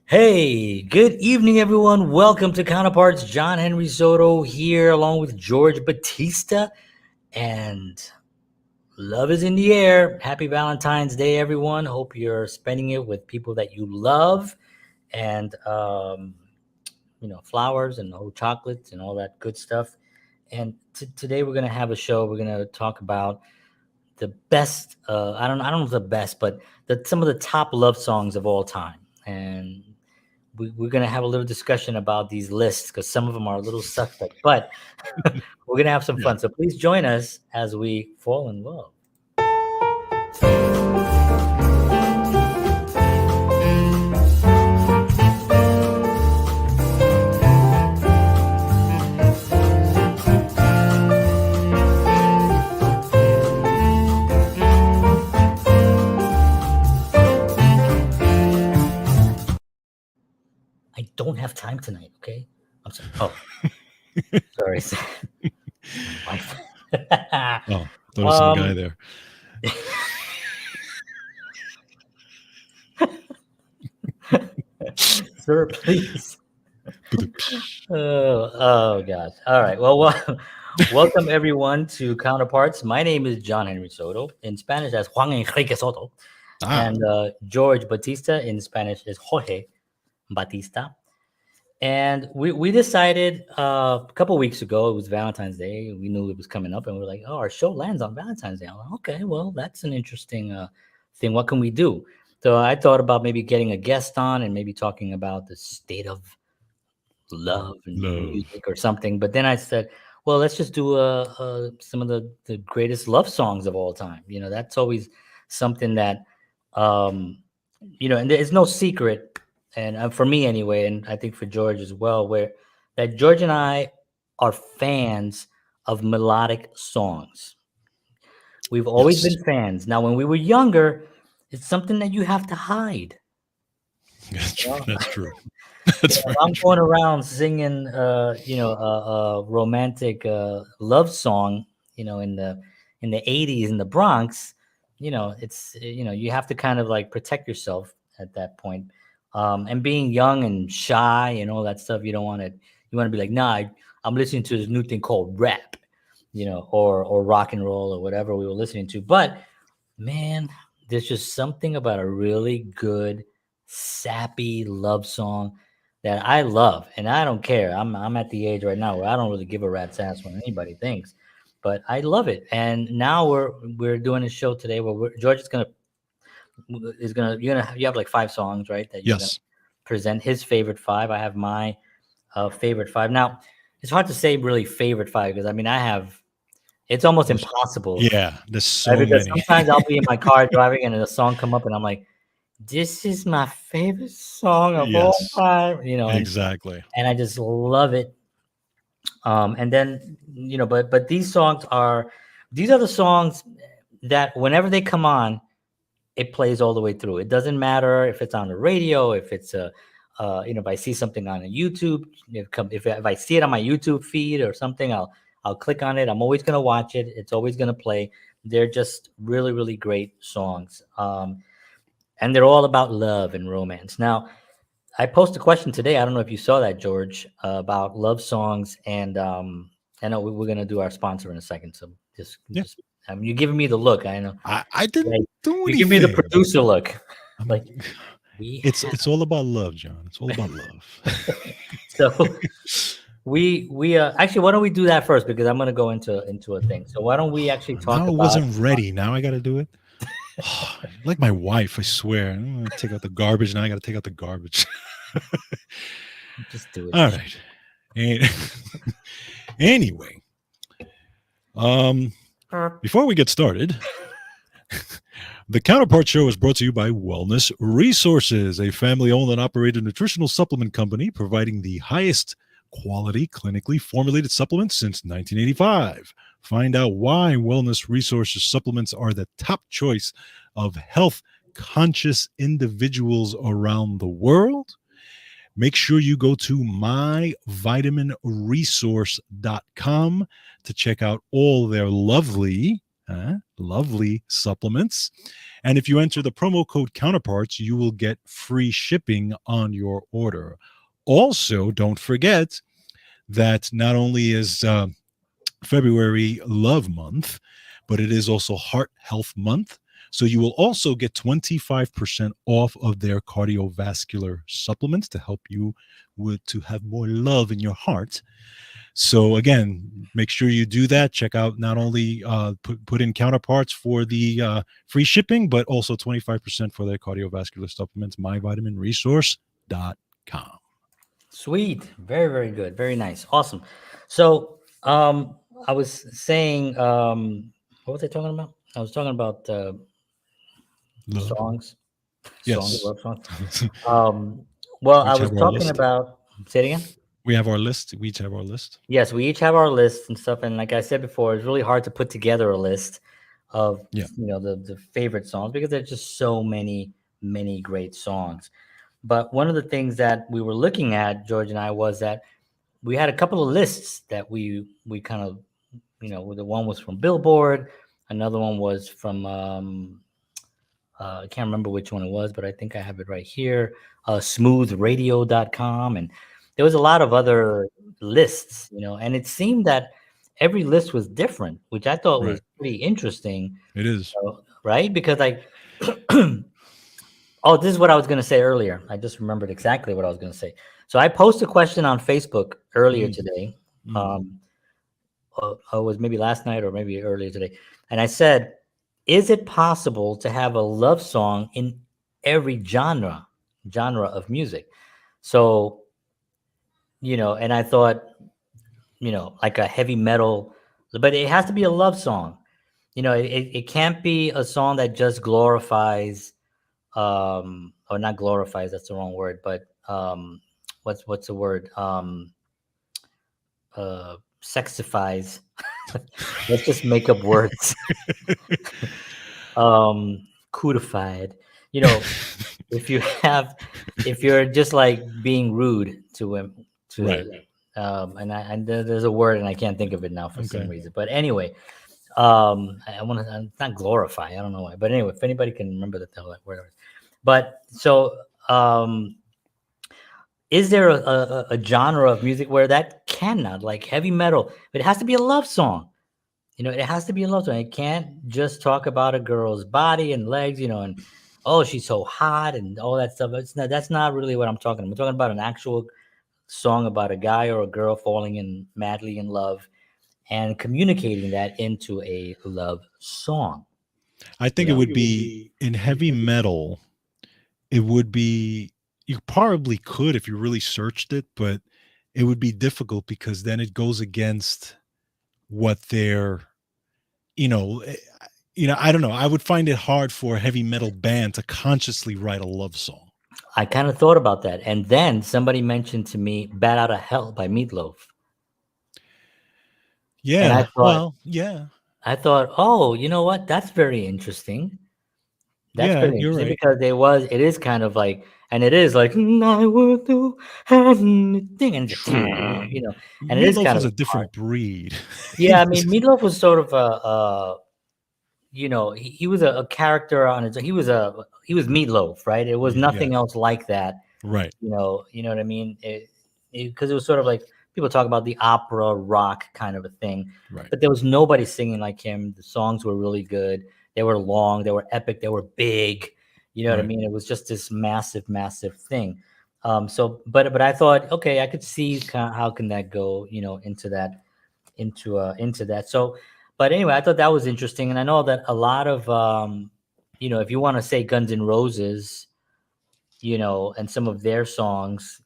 Hey, good evening, everyone. Welcome to Counterparts. John Henry Soto here, along with George Batista, and love is in the air. Happy Valentine's Day, everyone. Hope you're spending it with people that you love, and flowers and whole chocolates and all that good stuff. And today we're gonna have a show. We're gonna talk about the best. I don't know if the best, but some of the top love songs of all time, and we're going to have a little discussion about these lists because some of them are a little suspect, but we're going to have some Yeah. fun. So please join us as we fall in love. I don't have time tonight, okay? I'm sorry. Oh, sorry. My wife. Oh, there was some guy um, there. sir, please. Oh gosh. All right. Well, welcome everyone to Counterparts. My name is John Henry Soto. In Spanish, that's Juan Enrique Soto. Ah, And George Batista in Spanish is Jorge Batista. And we decided a couple weeks ago, it was Valentine's Day. We knew it was coming up, and we were like, oh, our show lands on Valentine's Day. I'm like, okay, well, that's an interesting thing. What can we do? So I thought about maybe getting a guest on and maybe talking about the state of love and love. music or something. But then I said, well, let's just do some of the greatest love songs of all time. That's always something that, um, and there's no secret, and for me anyway, and I think for George as well, where that George and I are fans of melodic songs. We've always Yes, been fans. Now, when we were younger, it's something that you have to hide. that's You know? that's true. That's very I'm true. going around singing, a romantic love song, in the '80s in the Bronx. You have to kind of like protect yourself at that point. And being young and shy and all that stuff, you don't want to. You want to be like, nah, I'm listening to this new thing called rap, or rock and roll or whatever we were listening to. But man, there's just something about a really good, sappy love song that I love, and I don't care. I'm at the age right now where I don't really give a rat's ass what anybody thinks, but I love it. And now we're doing a show today where George is gonna you have like five songs, right? That you're gonna Yes. present his favorite five. I have my favorite five. Now it's hard to say really favorite five because I mean I have. It's almost There's, impossible, yeah, there's right? so Because many. sometimes I'll be in my car driving and a song come up and I'm like, this is my favorite song of all Yes, time, exactly. and I just love it. And then, but these are the songs that whenever they come on, it plays all the way through. It doesn't matter if it's on the radio, if it's if I see something on a YouTube, if I see it on my YouTube feed or something, I'll click on it. I'm always gonna watch it. It's always gonna play. They're just really, really great songs, and they're all about love and romance. Now, I posted a question today. I don't know if you saw that, George, about love songs, and I know we're gonna do our sponsor in a second. So just, Yeah, just, you're giving me the look. I know. I didn't Like, do you give me the anything. producer look. Like I'm, we have. it's all about love, John. It's all about love. So we actually, why don't we do that first, because I'm gonna go into a thing. So why don't we actually Now talk I about? wasn't ready. Now I got to do it. Like my wife, I swear. I'm gonna take out the garbage. Now I got to take out the garbage. Just do it. All right. And anyway, um, before we get started, the Counterpart Show is brought to you by Wellness Resources, a family owned and operated nutritional supplement company providing the highest quality clinically formulated supplements since 1985. Find out why Wellness Resources supplements are the top choice of health conscious individuals around the world. Make sure you go to myvitaminresource.com to check out all their lovely Lovely supplements. And if you enter the promo code Counterparts, you will get free shipping on your order. Also, don't forget that not only is February Love Month, but it is also Heart Health Month. So you will also get 25% off of their cardiovascular supplements to help you with to have more love in your heart. So again, make sure you do that. Check out not only put in Counterparts for the free shipping, but also 25% for their cardiovascular supplements. MyVitaminResource.com. Sweet. Very, very good. Very nice. Awesome. So I was saying, what was I talking about? I was talking about Love. songs, songs, Yes. love songs. Um, well, We I each was have our talking list. about, say it again. We have our list. We each have our list. Yes, we each have our lists and stuff. And like I said before, it's really hard to put together a list of, Yeah. the favorite songs because there's just so many great songs. But one of the things that we were looking at, George and I, was that we had a couple of lists that we kind of, the one was from Billboard, another one was from I can't remember which one it was, but I think I have it right here, smoothradio.com. And there was a lot of other lists, and it seemed that every list was different, which I thought was Right. pretty interesting, It is. right? Because like, oh, this is what I was going to say earlier. I just remembered exactly what I was going to say. So I posted a question on Facebook earlier Mm, today. mm. It was maybe last night or maybe earlier today. And I said, is it possible to have a love song in every genre of music? So, and I thought, like a heavy metal, but it has to be a love song. It can't be a song that just glorifies, or not glorifies, that's the wrong word, but what's the word? Sexifies. Let's just make up words. Codified. You know, if you have, if you're just like being rude to him, Right. and there's a word and I can't think of it now for some Okay. reason. But anyway, I want to not glorify. I don't know why, but anyway, if anybody can remember the word, but so is there a genre of music where that cannot, like heavy metal, but it has to be a love song? It has to be a love song. It can't just talk about a girl's body and legs, and oh, she's so hot and all that stuff. That's not really what I'm talking about. I'm talking about an actual song about a guy or a girl falling in madly in love and communicating that into a love song. I think it would be in heavy metal. It would be, you probably could if you really searched it, but it would be difficult because then it goes against what they're, you know, eh, I don't know. I would find it hard for a heavy metal band to consciously write a love song. I kind of thought about that. And then somebody mentioned to me Bat Out of Hell by Meatloaf. And Yeah. Well, yeah. I thought, oh, you know what? That's very interesting. That's Yeah, very you're interesting right. because it is kind of like, and it is like, I will do anything, and and it is Meatloaf kind was of a hard. different breed. Yeah, I mean, Meatloaf was sort of he was a character on his. He was Meatloaf, right? It was Yeah, nothing else like that. right, You know what I mean? Because it was sort of like people talk about the opera rock kind of a thing, right, but there was nobody singing like him. The songs were really good. They were long. They were epic. They were big. You know what I right. mean? It was just this massive, massive thing. So, but I thought, okay, I could see how can that go, into that, into that. So, but anyway, I thought that was interesting, and I know that a lot of, if you want to say Guns N' Roses, and some of their songs,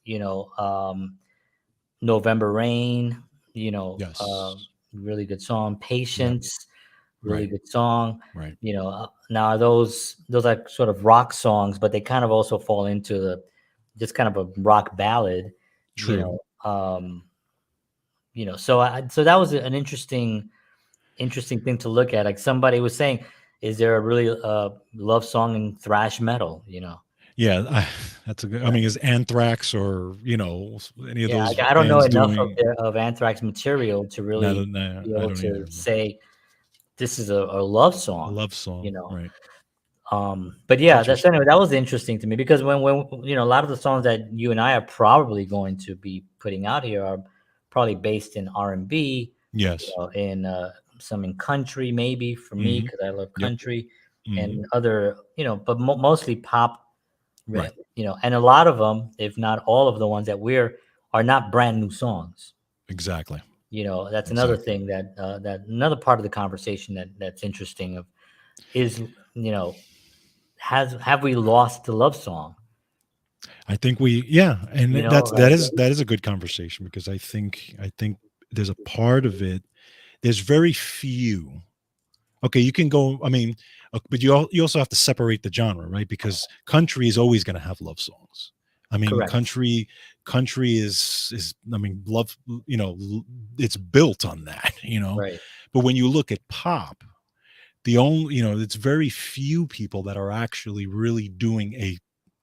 November Rain, Yes. really good song. Yep. Patience, really Right, good song. right. Now those are sort of rock songs, but they kind of also fall into the just kind of a rock ballad, you True. know. So that was an interesting thing to look at. Like somebody was saying, is there a really love song in thrash metal? Yeah, that's a good. I mean, is Anthrax or any of Yeah, those I don't know bands enough of doing? Anthrax material to No, really no, be I able don't to either. But say this is a love A song, love you song, know. right? But yeah, that's Interesting. anyway. That was interesting to me because when a lot of the songs that you and I are probably going to be putting out here are probably based in R&B, Yes. in some in country maybe for me Hmm. because I love Yep. country Hmm. and other but mostly pop, Right. and a lot of them, if not all of the ones that are not brand new songs. Exactly. That's another Exactly. thing that another part of the conversation that's interesting of is have we lost the love song? I think yeah, and Like that is a good conversation because I think there's a part of it. There's very few. Okay, you can go. I mean, but you also have to separate the genre, right? Because country is always going to have love songs. I mean, correct. country is. I mean, love. It's built on that. Right. But when you look at pop, the only it's very few people that are actually really doing a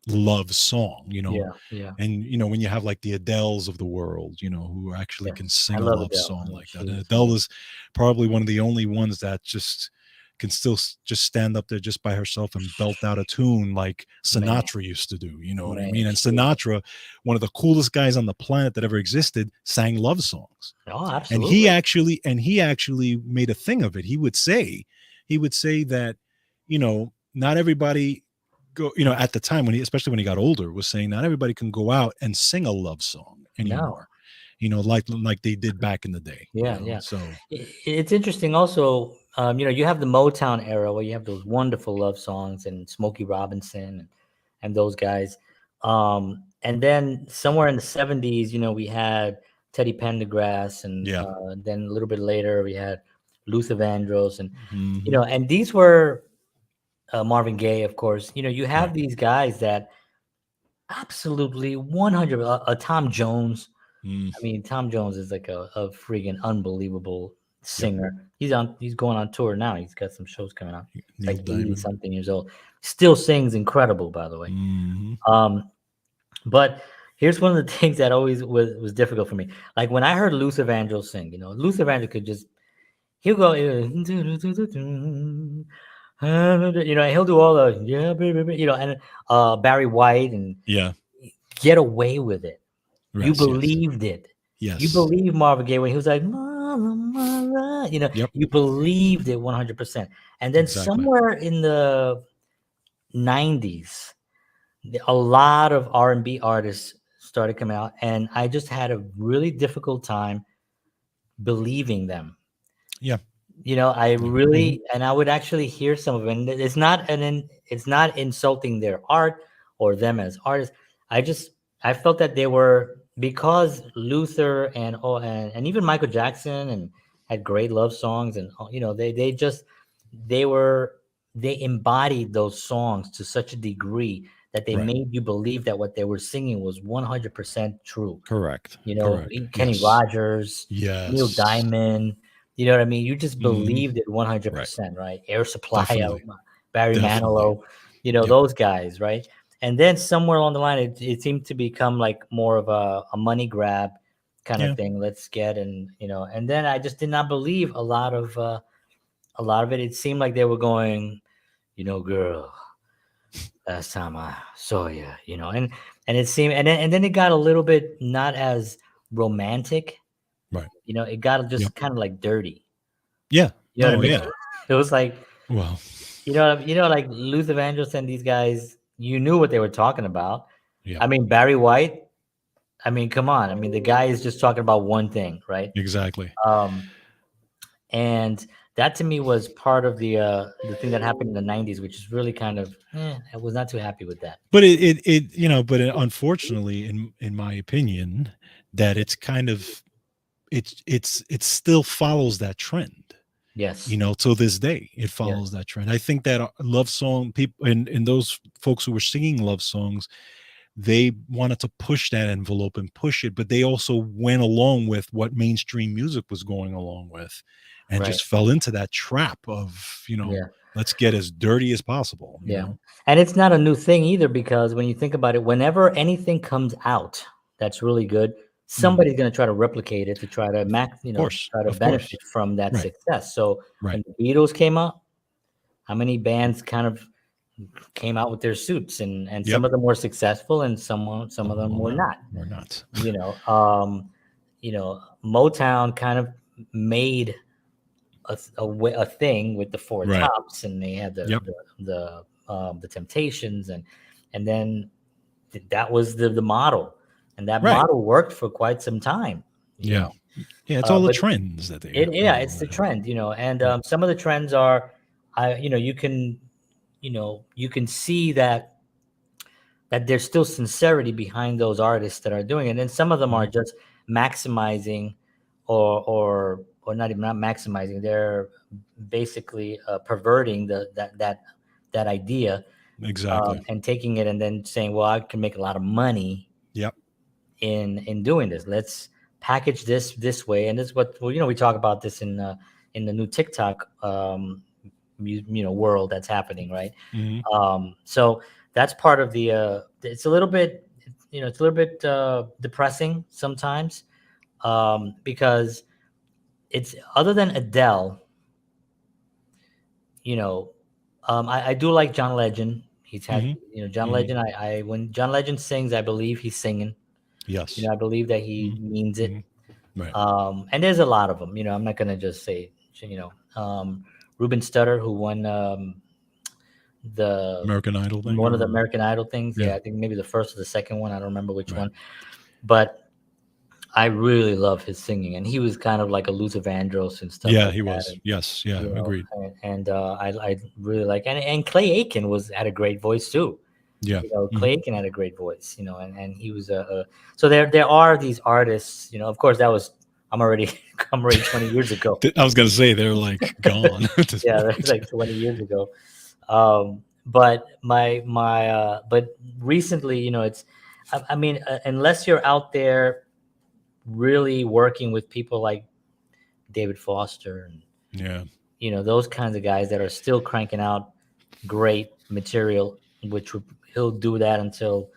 love song. Yeah. Yeah. And when you have like the Adeles of the world, who actually can Yes. I sing a love love Adele. song Yeah, like that. And she's Adele amazing. is probably one of the only ones that just can still just stand up there just by herself and belt out a tune like Man, Sinatra used to do. You know what I man, mean? And she. Sinatra, one of the coolest guys on the planet that ever existed, sang love songs. Oh, And he absolutely. actually made a thing of it. He would say that, not everybody at the time especially when he got older, was saying not everybody can go out and sing a love song No. anymore, like they did back in the day, Yeah. Yeah. so It's interesting. Also, you have the Motown era where you have those wonderful love songs and Smokey Robinson and those guys. And then somewhere in the '70s, we had Teddy Pendergrass, and yeah. then a little bit later we had Luther Vandross, and Hmm. and these were Marvin Gaye, of course. You have Right. these guys that absolutely 100. Tom Jones. Mm. I mean, Tom Jones is like a freaking unbelievable Yep. singer. He's going on tour now. He's got some shows coming out. He's Neil like 80 Diamond. something years old. Still sings incredible, by the way. Hmm. But here's one of the things that always was difficult for me. Like when I heard Luther Vandross sing, Luther Vandross could just he'll go he'll do all the yeah baby, and Barry White and Yeah. get away with it. You Yes. Yes. believed it. You Yes. believe Marvin Gaye when he was like, "Mara, Mara," Yep. you believed it 100%. And then Exactly. somewhere in the '90s, a lot of R&B artists started coming out, and I just had a really difficult time believing them. Yeah. I Yeah. Hmm. really, and I would actually hear some of it. And it's not insulting their art or them as artists. I felt that they were, because Luther and even Michael Jackson and had great love songs, and they were they embodied those songs to such a degree that they Right. made you believe that what they were singing was 100% true. Correct. Correct. Kenny Yes. Rogers, Neil Yes. Diamond, you know what I mean? You just Hmm. believed it Right. 100%, right? Air Supply, Definitely. Barry Definitely. Manilow, Yep. those guys, right? And then somewhere along the line, it seemed to become like more of a money grab kind of Yeah. thing. Let's get, and then I just did not believe a lot of it. It seemed like they were going, girl, last time I saw you, and it seemed, and then it got a little bit not as romantic. Right. It got Yep. just kind of like dirty. Yeah. You know what I No. mean? Yeah. It was like, Well. like Luther Vandross and these guys, you knew what they were talking about. Yeah. I mean, Barry White, I mean, come on. I mean, the guy is just talking about one thing, right? Exactly. Um, and that to me was part of the thing that happened in the '90s, which is really kind of, I was not too happy with that. But unfortunately, in my opinion, that it's kind of it still follows that trend. Yes. Till this day, it Yeah. follows that trend. I think that love song people and those folks who were singing love songs, they wanted to push that envelope and push it, but they also went along with what mainstream music was going along with, and Right. just fell into that trap of Yeah. let's get as dirty as possible. Yeah. And it's not a new thing either, because when you think about it, whenever anything comes out that's really good, somebody's going to try to replicate it to try to try to of course. benefit from that Right, success. So right. when the Beatles came out, how many bands kind of came out with their suits, and some Yep. of them were successful and some of them were not. We're not. You know, um, Motown kind of made a thing with the Four Right. Tops, and they had Yep. the Temptations, and then that was the model, and that Right. model worked for quite some time. You Yeah. know, Yeah. It's all the but trends that they, it's the trend. And Right. some of the trends are, you can see that there's still sincerity behind those artists that are doing it. And then some of them are Mhm. just maximizing or not even not maximizing. They're basically perverting that idea, Exactly. and taking it and then saying, well, I can make a lot of money Yep. in doing this. Let's package this way. And this is what, we talk about this in the new TikTok world that's happening, right? Hmm. So that's part of the it's a little bit, depressing sometimes, because it's, other than Adele, you know I do like John Legend. He's had, Hmm. John Hmm. Legend. I When John Legend sings, I believe he's singing. Yes. I believe that he Hmm. means Hmm. it. Right. And there's a lot of them. I'm not gonna just say, Ruben Studdard, who won the American Idol thing, one of the or American Idol things. yeah. Yeah, I think maybe the first or the second one. I don't remember which Right. one, but I really love his singing, and he was kind of like a Luther Vandross and stuff Yeah, like he that. was. And Yes. Yeah. Agreed. I really like, and Clay Aiken had a great voice too. Yeah. Hmm. Clay Aiken had a great voice. And he was a so there are these artists. Of course that was, I'm already I'm already 20 years ago. I was gonna say they're like gone at this Yeah, that's point. like 20 years ago. But but recently, it's, I mean, unless you're out there really working with people like David Foster and Yeah. those kinds of guys that are still cranking out great material, which he'll do that until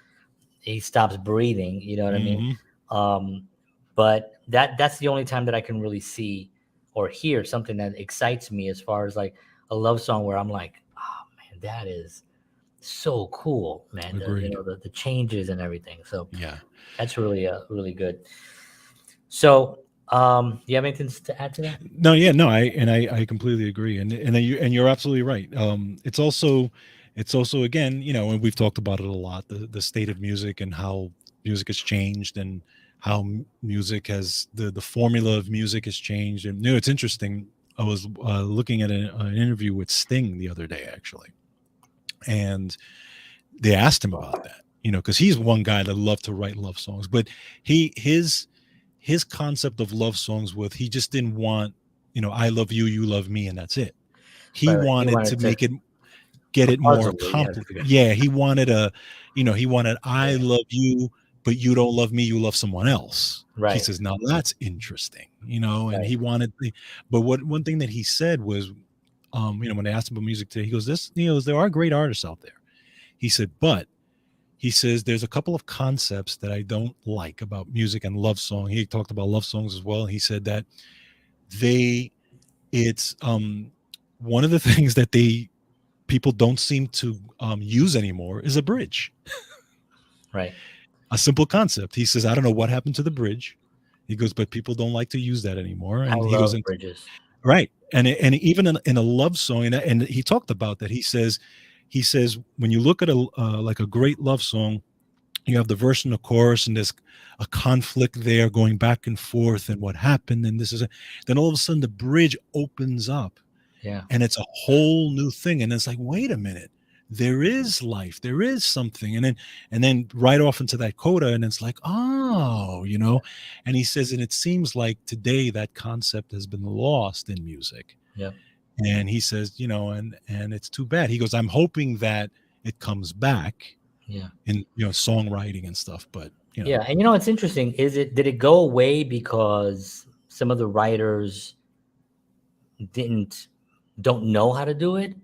he stops breathing. You know what I mean? Hmm. Um, but that's the only time that I can really see or hear something that excites me, as far as like a love song where I'm like, oh man, that is so cool, man. Agreed. The changes and everything. So Yeah. that's really good. So, you have anything to add to that? No, yeah, no, I completely agree, and you're absolutely right. It's also again, and we've talked about it a lot, the state of music and how music has changed, and how music has the formula of music has changed. And it's interesting. I was looking at an interview with Sting the other day, actually, and they asked him about that, because he's one guy that loved to write love songs, but his concept of love songs with he just didn't want, I love you, you love me, and that's it. He Right. You wanted to wanted to make it get it more puzzle it. Yeah. complicated. Yeah, he wanted I Yeah. love you, but you don't love me, you love someone else. He Right. says, now that's interesting, and Right. he wanted but one thing that he said was, when they asked him about music today, he goes, there are great artists out there. He said, but he says there's a couple of concepts that I don't like about music and love song. He talked about love songs as well. He said that they it's one of the things that people don't seem to use anymore is a bridge. Right. A simple concept. He says, I don't know what happened to the bridge. He goes, but people don't like to use that anymore. I And he goes love into bridges. right. And even in a love song, and he talked about that. He says when you look at like a great love song, you have the verse and the chorus, and there's a conflict there going back and forth, and what happened, and then all of a sudden the bridge opens up, Yeah. and it's a whole new thing, and it's like, wait a minute, there is life, there is something, and then right off into that coda, and it's like, oh, and he says, and it seems like today that concept has been lost in music. Yeah. And he says, and it's too bad. He goes, I'm hoping that it comes back Yeah. in songwriting and stuff, but Yeah. And it's interesting. Did it go away because some of the writers didn't don't know how to do it?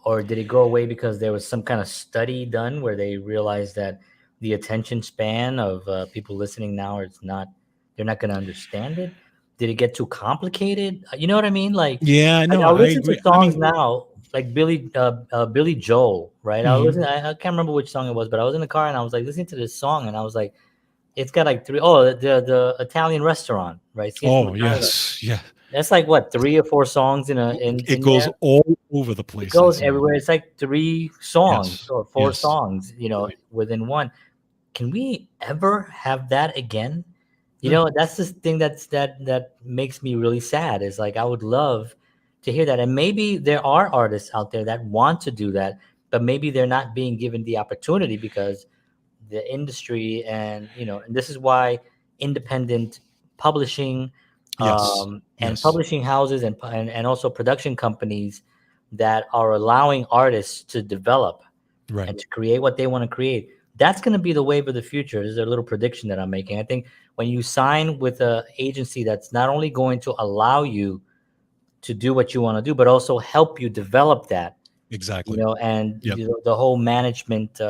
Or did it go away because there was some kind of study done where they realized that the attention span of people listening now is not, they're not going to understand it? Did it get too complicated? You know what I mean? Like, Yeah, no, I'll I listen to agree. I songs mean, now, like Billy Joel, right? I was mhm. listening, I can't remember which song it was, but I was in the car and I was like listening to this song and I was like, it's got like three, oh, the Italian restaurant, right? Scenes from Oh, Italian. yes. Yeah. That's like what, three or four songs It in goes there. all over the It place, that goes song. everywhere. It's like three songs Yes. or four Yes. songs, Right. within one. Can we ever have that again? No. That's the thing that makes me really sad, is like I would love to hear that. And maybe there are artists out there that want to do that, but maybe they're not being given the opportunity because the industry, and and this is why independent publishing, Yes. and Yes. publishing houses, and also production companies that are allowing artists to develop Right. and to create what they want to create. That's going to be the wave of the future. This is a little prediction that I'm making. I think when you sign with an agency that's not only going to allow you to do what you want to do, but also help you develop that, Exactly. and Yep. the whole management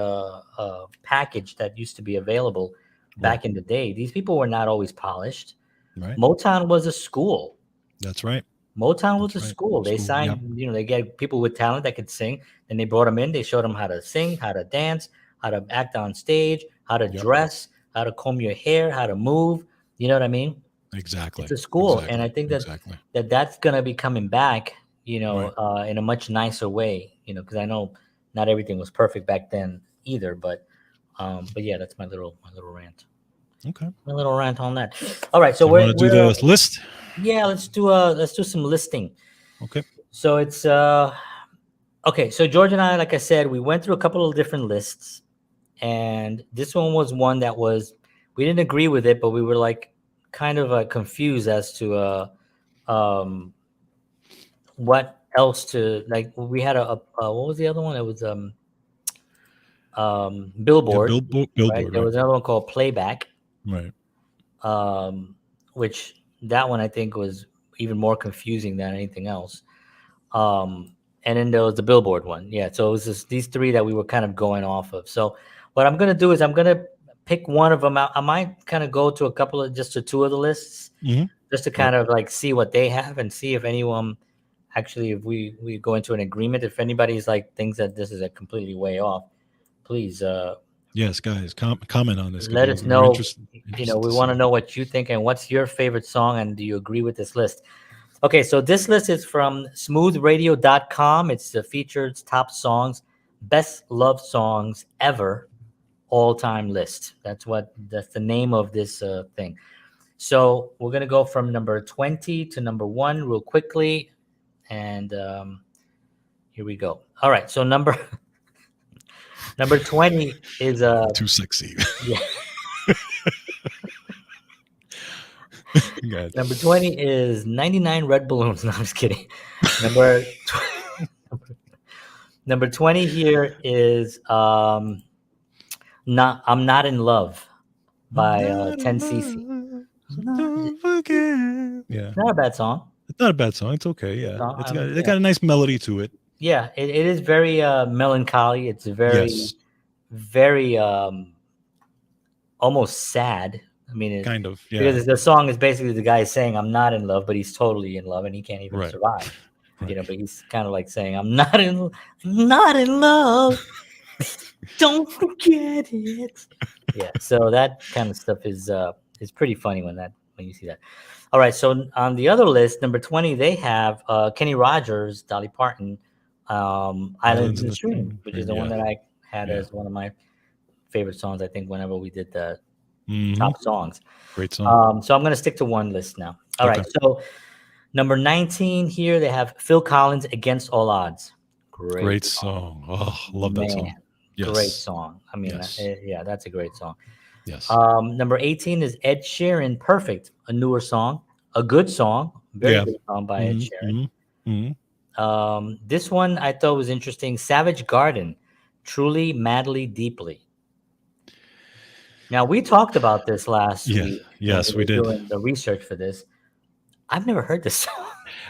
package that used to be available Right. back in the day. These people were not always polished. Right. Motown was a school. That's right. Motown was That's a right. school. They School. Yep. signed, they get people with talent that could sing, and they brought them in. They showed them how to sing, how to dance, how to act on stage, how to Yep. dress, how to comb your hair, how to move. You know what I mean? Exactly. It's a school, and Exactly. I think Exactly. that's gonna be coming back, Right. in a much nicer way. Because I know not everything was perfect back then either, but yeah, that's my little rant. Okay. My little rant on that. All right, so So you want to do the list? yeah, let's do some listing. Okay. So it's okay. So George and I, like I said, we went through a couple of different lists, and this one was one that was, we didn't agree with it, but we were like kind of confused as to what else to like. We had a what was the other one? It was Yeah. Billboard, right? Billboard. There Right. was another one called Playback, Right. um, which that one I think was even more confusing than anything else. And then there was the Billboard one. Yeah, so it was just these three that we were kind of going off of. So what I'm gonna do is I'm gonna pick one of them out. I might kind of go to a couple of, just to two of the lists, Hmm. just to Right. kind of like see what they have and see if anyone actually, if we go into an agreement. If anybody's like thinks that this is a completely way off, please Yes, guys, comment on this because let us we're know. interested We to want to see. know what you think and what's your favorite song, and do you agree with this list? Okay, so this list is from smoothradio.com. It's the featured top songs, best love songs ever, all time list. That's the name of this thing. So we're gonna go from number 20 to number one real quickly, and here we go. All right, so number 20 is Too sexy. yeah, God. number 20 is 99 Red Balloons. No, I'm just kidding. Number number 20 here is not I'm Not in Love I'm by not in 10cc. love, so Not, don't forget. Yeah, not a bad song. it's not a bad song. It's okay. Good Yeah, song. I mean, it got a nice melody to it. yeah, it is very melancholy. It's very, Yes, very almost sad. I mean, kind of. Yeah, because the song is basically the guy saying, "I'm not in love," but he's totally in love and he can't even right, survive. right. But he's kind of like saying, not in love. Don't forget it." Yeah, so that kind of stuff is pretty funny when you see that. All right, so on the other list, number 20, they have Kenny Rogers, Dolly Parton, "Islands Islands in in the the Stream," which is the one Yeah, that I had yeah. as one of my favorite songs. I think whenever we did the Hmm. top songs. Great song. So I'm gonna stick to one list now. All right, Okay. so number 19 here, they have Phil Collins, "Against All Odds." Great Great song, song. Oh, love that man. song. Great Yes. song. I mean, Yes. yeah, that's a great song. Yes. Number 18 is Ed Sheeran, "Perfect," a newer song, a good song, very Yeah. good song by Ed Hmm. Sheeran. Hmm. Hmm. This one I thought was interesting. Savage Garden, "Truly, Madly, Deeply." Now, we talked about this last Yeah. week when we Yes, we were did. doing the research for this. I've never heard this song.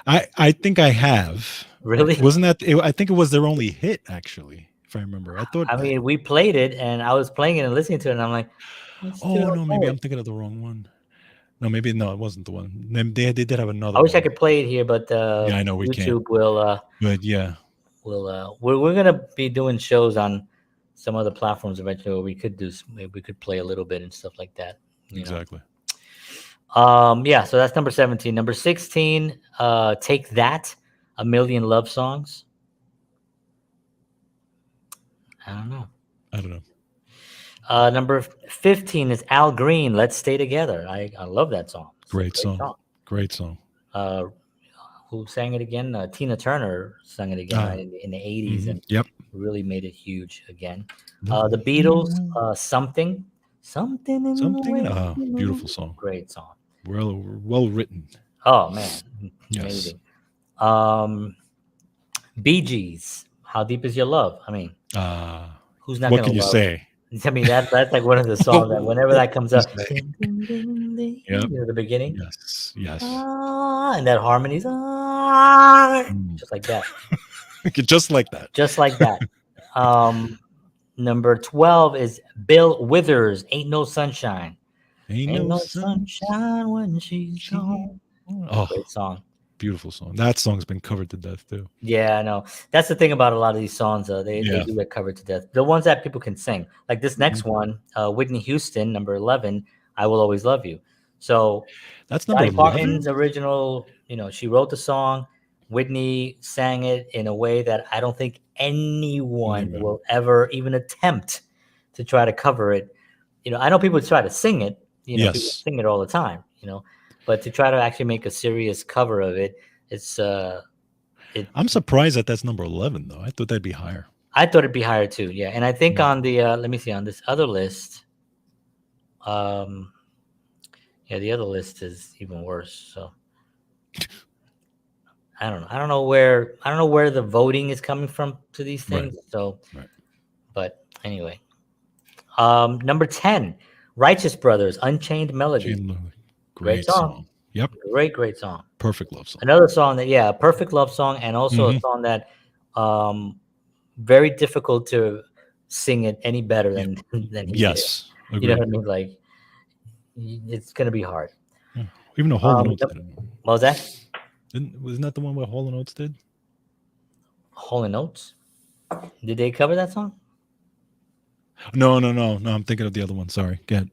I think I have. Really? Wasn't that? I think it was their only hit, actually, if if I remember. I thought. I mean, we played it, and I was playing it and listening to it, and I'm like, it's too Oh no, maybe okay. I'm thinking of the wrong one. No, maybe no, it wasn't the one. They did have another I wish I one. could play it here, but Yeah, I know we can't. YouTube will But yeah, we're gonna be doing shows on some other platforms eventually where we could maybe we could play a little bit and stuff like that. exactly. Yeah, so that's number 17. Number 16, Take That, A Million Love Songs. I don't know. I don't know. Number 15 is Al Green, Let's Stay Together. I love that song. It's a Great song. Great song. Who sang it again? Tina Turner sang it again, right, in the 80s, and Yep. really made it huge again. The Beatles, Something in the way. Beautiful song. Great song. Well written. Oh, man. Yes. Amazing. Bee Gees, How Deep Is Your Love? I mean, who's not What going can to you love? say? I mean, that's like one of the songs that whenever that comes up, Yep. the beginning, Yes. and that harmonies, just like that. Just like that. Just like that. Number 12 is Bill Withers, Ain't No Sunshine. Ain't no sunshine when she's gone. Oh, great song. Beautiful song. That song's been covered to death too. Yeah, I know. That's the thing about a lot of these songs. They do get covered to death. The ones that people can sing. Like this next one, Whitney Houston, number 11, I Will Always Love You. So that's number 11? Parton's original, she wrote the song. Whitney sang it in a way that I don't think anyone will ever even attempt to try to cover it. I know people try to sing it. People sing it all the time, but to try to actually make a serious cover of it, it's I'm surprised that's number 11 though. I thought that'd be higher. I thought it'd be higher too. Yeah. And I think on the let me see, on this other list, the other list is even worse. So I don't know. I don't know where the voting is coming from to these things. Right. So but anyway. Number 10, Righteous Brothers, Unchained Melody. Great song. Yep. Great song. Perfect love song. Another song that, a perfect love song, and also a song that very difficult to sing it any better than he did. Yes. You know what I mean? Like, it's going to be hard. Yeah. Even though Hall & Oates did it. What was that? Wasn't that the one where Hall & Oates did? Hall & Oates? Did they cover that song? No. I'm thinking of the other one. Sorry. Go ahead.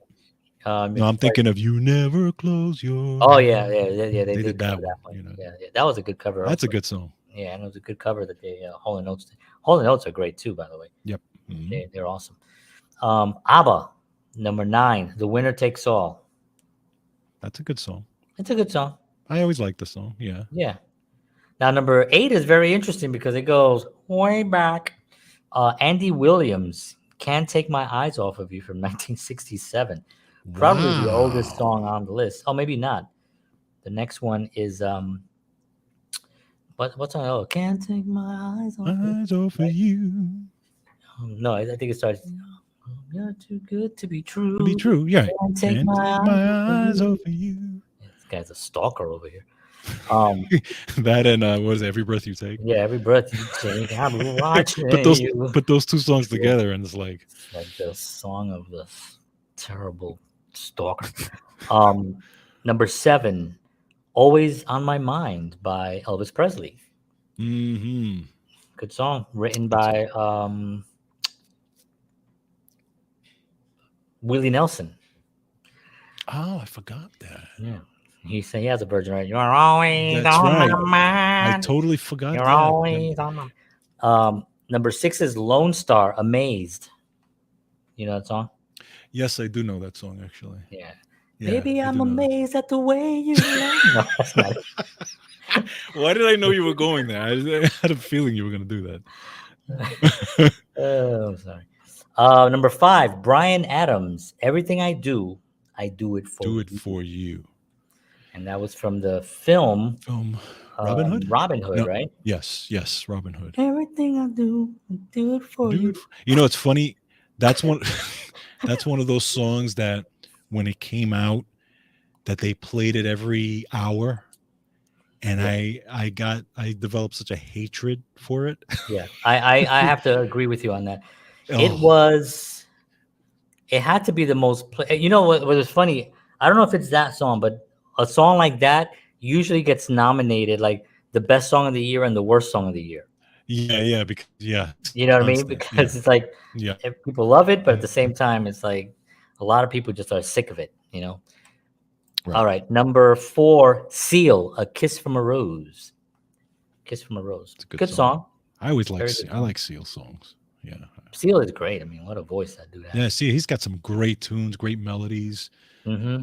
No, I'm thinking of You Never Close Your. Oh yeah. They did that one. Yeah, that was a good cover. That's a good song. Yeah, and it was a good cover that they Hall & Oates did. Hall & Oates are great too, by the way. Yep. They're awesome. ABBA, number 9, The Winner Takes All. That's a good song. It's a good song. I always like the song. Yeah. Yeah. Now number 8 is very interesting because it goes way back. Andy Williams, Can't Take My Eyes Off of You from 1967. Probably the oldest song on the list. Oh, maybe not. The next one is what's on? Oh, Can't Take My Eyes Off of You. No, I think it starts. You're too good to be true. To be true, yeah. Can't take my eyes off of you. This guy's a stalker over here. That and what is it, Every Breath You Take? Yeah, Every Breath You Take. I'm watching put those two songs together, and it's like the song of the terrible stalker. Number 7, Always on My Mind by Elvis Presley. Good song, written by Willie Nelson. Oh, I forgot that. Yeah. He has a version, right? You're always on my mind. I totally forgot. You're always on my. Number 6 is Lone Star, Amazed. You know that song? Yes, I do know that song actually. Yeah. Baby, I'm amazed at the way you love. No, that's not it. Why did I know you were going there? I had a feeling you were going to do that. I'm sorry. Number 5, Bryan Adams, Everything I Do It For You. Do It For You. And that was from the film Robin Hood? Robin Hood, right? Yes, Robin Hood. Everything I do it for you. You know, it's funny. That's one of those songs that when it came out, that they played it every hour. and Yeah. I developed such a hatred for it. Yeah. I have to agree with you on that. It Oh, was it had to be the most you know what was funny? I don't know if it's that song, but a song like that usually gets nominated like the best song of the year and the worst song of the year. yeah, because yeah, You know what I mean? constant, yeah, Because it's like yeah, people love it, but at the same time, it's like a lot of people just are sick of it. You know. All right. right, number 4, Seal, "A Kiss from a Rose." "Kiss from a Rose," It's a good good song. song, I always like very good I song. like Seal songs. Yeah, Seal is great. I mean, what a voice that dude yeah. has. See, he's got some great tunes, great melodies. Hmm.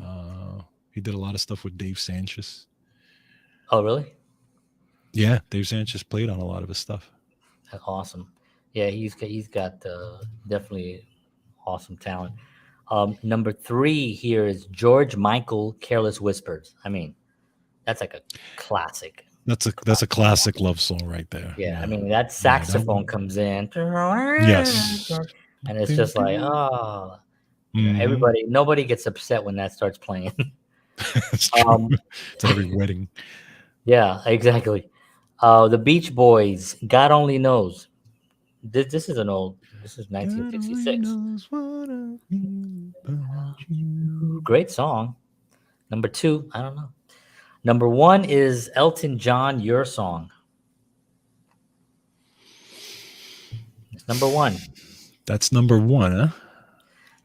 He did a lot of stuff with Dave Sanchez. Oh, really? Yeah, Dave Sanchez played on a lot of his stuff. Awesome. Yeah, he's got definitely awesome talent. Number 3 here is George Michael, "Careless Whispers." I mean, that's like a classic. That's a classic love song right there. Yeah, I Yeah, mean that yeah, that saxophone one. comes in, Yes. and it's just like, oh, Hmm. everybody, nobody gets upset when that starts playing. It's true. um, It's at every wedding. yeah, exactly. The Beach Boys, "God Only Knows." This is an old. This is God only 1966. knows what I feel about you. Great song. Number 2, I don't know. Number 1 is Elton John, "Your Song." It's number 1. That's number one, huh?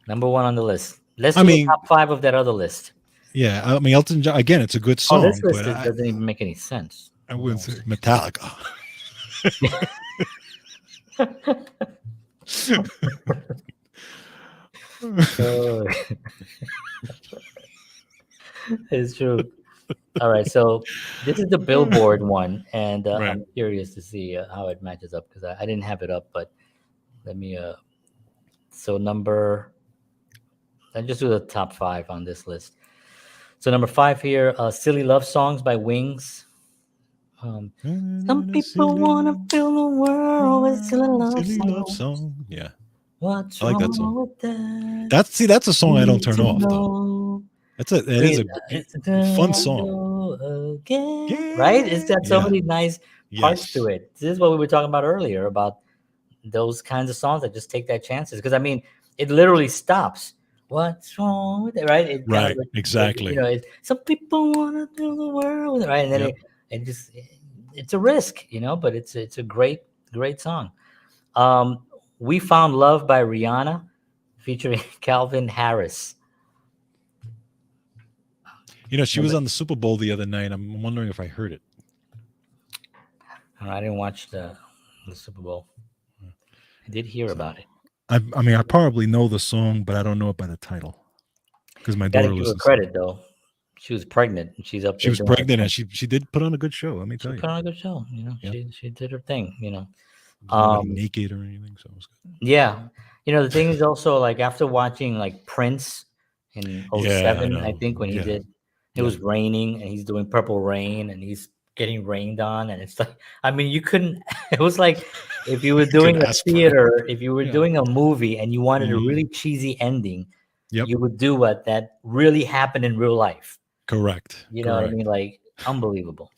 Number 1 on the list. Let's I do the mean, top 5 of that other list. yeah. I mean, Elton John. Again, it's a good Oh, this song, but list doesn't even make any sense. I Hold wouldn't on. say Metallica. Oh, it's true. All right, so this is the Billboard one, and Right. I'm curious to see how it matches up because I didn't have it up, but let me. So number, I just do the top 5 on this list. So number 5 here, "Silly Love Songs" by Wings. Um, Some people wanna Silly, fill the world with silly love silly love songs. song. Yeah, What's I like that song. wrong with that? That's a song I don't Need turn to off though. know. That is Breathe, a it's fun gonna song. go again, right? It's Yeah, got so yeah, many nice parts to yes, it. This is what we were talking about earlier about those kinds of songs that just take that chances. Because I mean, it literally stops. What's wrong with it, right? It kind of right, you exactly. know, some people want to do the world with it, right? And then Yep. it just it's a risk, but it's a great song. Um, "We Found Love" by Rihanna, featuring Calvin Harris. You know, she was Remember? on the Super Bowl the other night. I'm wondering if I heard it. I didn't watch the Super Bowl. I did hear So, about it. I mean, I probably know the song, but I don't know it by the title because my Got to daughter give her listens to it. credit though. She was pregnant and she's up She there was doing her pregnant and thing. she did put on a good show. Let me She tell you. put on a good show. Yeah, She did her thing. there's nobody Um, naked or anything, so it was good. yeah. The thing is also like after watching like Prince in Yeah, I '07, I know. think when he Yeah, did, it yep. was raining and he's doing Purple Rain and he's getting rained on and it's like, I mean, you couldn't. It was like if you were Could doing a ask for. theater, if you were Yeah. doing a movie and you wanted a Hmm. really cheesy ending, Yep. you would do what that really happened in real life. Correct. You know what I mean? Correct. Like unbelievable.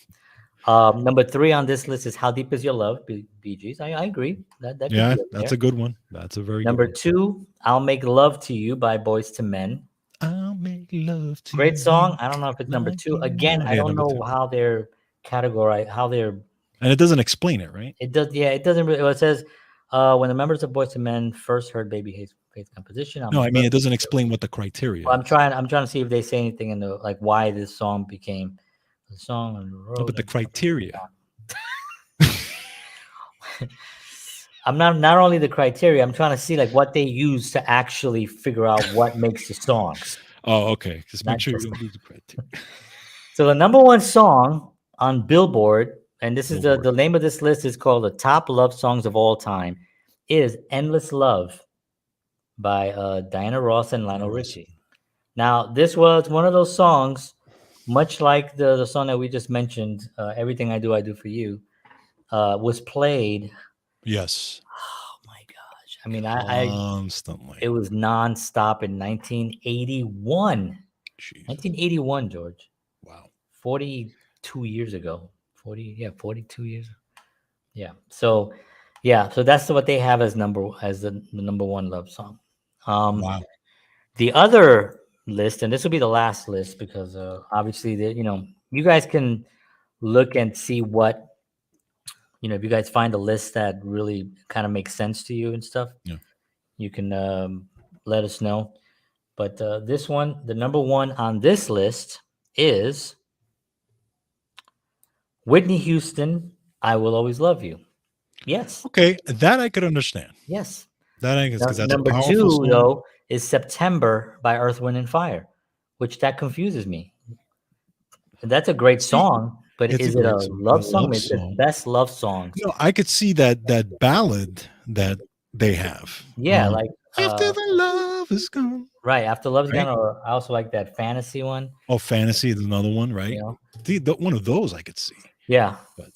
Number 3 on this list is "How Deep Is Your Love," Bee Gees. I agree that could Yeah, be up that's there. a good one. That's a very good Number one. 2, "I'll Make Love to You" by Boys to Men. I'll make love to Great song. you I don't know if it's number like 2. you Again, know. I Yeah, don't number know two. how they're categorized, how they're. And it doesn't explain it, right? It does. Yeah, it doesn't really. Well, it says when the members of Boys to Men first heard Baby Faith's composition, "I'll No, Make I mean Love it to doesn't You." explain what the criteria Well, is. I'm trying to see if they say anything in the like why this song became the song on the No, road. but the criteria. I'm not only the criteria. I'm trying to see like what they use to actually figure out what makes the songs, Oh, okay. Just make not sure you just. don't lose the criteria. So the number 1 song on Billboard, and this is the Billboard. name of this list is called the top love songs of all time, is "Endless Love" by Diana Ross and Diana Lionel Ross. Richie. Now this was one of those songs, much like the song that we just mentioned, "Everything I Do for You," was played. Yes. Oh my gosh! I mean, I it Constantly. was nonstop in 1981. Jesus. 1981, George. Wow. 42 years ago. 40, yeah, 42 years. Yeah. So, yeah, so that's what they have as the number one love song. Um, Wow. the other list, and this will be the last list because obviously, you guys can look and see what if you guys find a list that really kind of makes sense to you and stuff, Yeah. you can let us know. But this one, the number one on this list is Whitney Houston. I will always love you. Yes, Okay, that I could understand. yes. That I because that's a Number powerful two, song. though, is September by Earth, Wind, and Fire, which that confuses me. That's a great See, song, but it's a is it a great song. A love song? I love mean, it says song. best love songs. No, I could see that ballad that they have. Yeah, like After the love is gone, right after Love's right? Gone, or I also like that fantasy one. Oh, fantasy is another one, You right? know, One of those I could see, yeah. but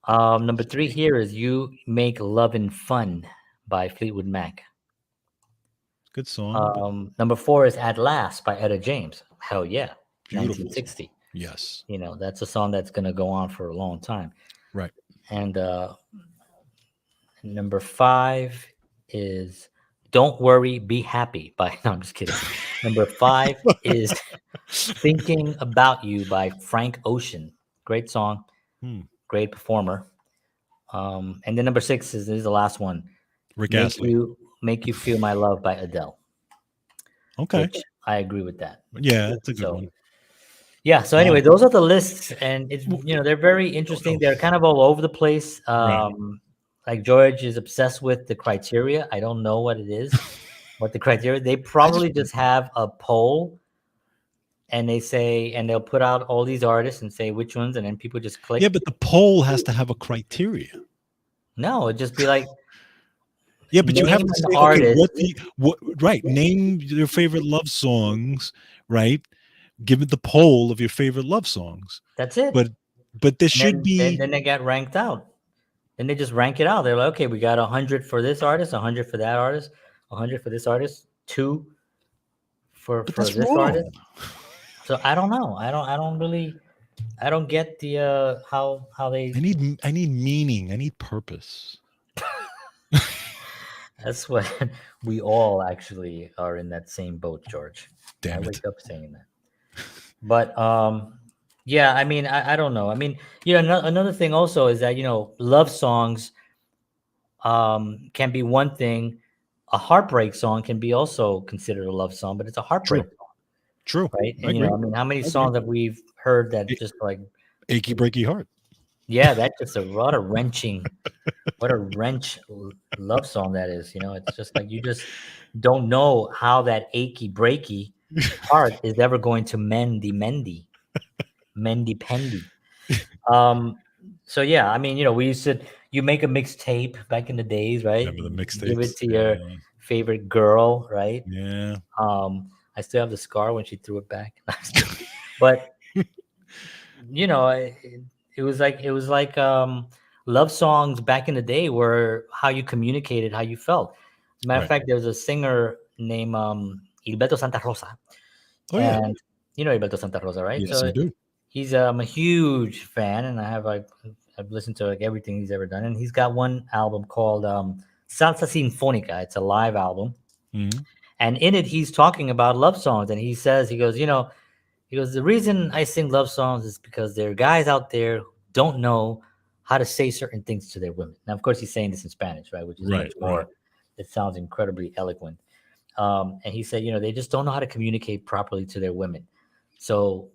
but Number three okay, here is "You Make Lovin' Fun" by Fleetwood Mac. good song, but Number four is "At Last" by Etta James. Hell yeah, beautiful song. 1960. Yes, That's a song that's gonna go on for a long time. right. And number five is "Don't Worry, Be Happy" by. No, I'm just kidding. Number five is "Thinking About You" by Frank Ocean. Great song, Hmm. great performer. And then number six is the last one. Rick Make Astley. you Make You Feel My Love by Adele, Okay, which I agree with that. yeah, it's a good So one. yeah. So Wow. anyway, those are the lists, and it's W- they're very No, interesting. no. They're kind of all over the place. Right. Like George is obsessed with the criteria. I don't know what it is, what the criteria. They I just probably just have a poll, and they'll put out all these artists and say which ones, and then people just yeah, click. but the poll has to have a criteria. No, it'd just be like Yeah, but you have name to an say, okay, artist. what right? Name your favorite love songs, right? Give it the poll of your favorite love songs. That's it. But there And should be then they get ranked out. Then they just rank it out. They're like, okay, we got 100 for this artist, 100 for that artist, 100 for this artist, two but for that's this artist. wrong. So I don't know. I don't get the how they. I need meaning. I need purpose. That's what we all actually are in that same boat, George. I Damn it. wake up saying that. But yeah, I mean, I don't know. I mean, another thing also is that love songs can be one thing. A heartbreak song can be also considered a love song, but it's a heartbreak True. song, True. right? I And agree. I mean, how many I agree. songs have we heard that A- just like, Achy breaky heart. yeah, that's just what a wrenching, what a wrench love song that is. It's just like you just don't know how that achy breaky heart is ever going to mendy pendy. Um, so yeah, I mean, we used to you make a mixtape back in the days, right? Remember the Give it mixtapes? to your Yeah. favorite girl, right? Yeah. I still have the scar when she threw it back. But it was like love songs back in the day were how you communicated, how you felt. As a matter of Right. fact, there's a singer named Gilberto Santa Rosa, Oh yeah. and you know Gilberto Santa Rosa, right? Yes, I So do. I'm a huge fan, and I've listened to like everything he's ever done, and he's got one album called Salsa Sinfonica. It's a live album, Mhm. and in it he's talking about love songs, and he goes, the reason I sing love songs is because there are guys out there who don't know how to say certain things to their women. Now, of course, he's saying this in Spanish, right, which is much Right. Right. more. It sounds incredibly eloquent. And he said, they just don't know how to communicate properly to their women. So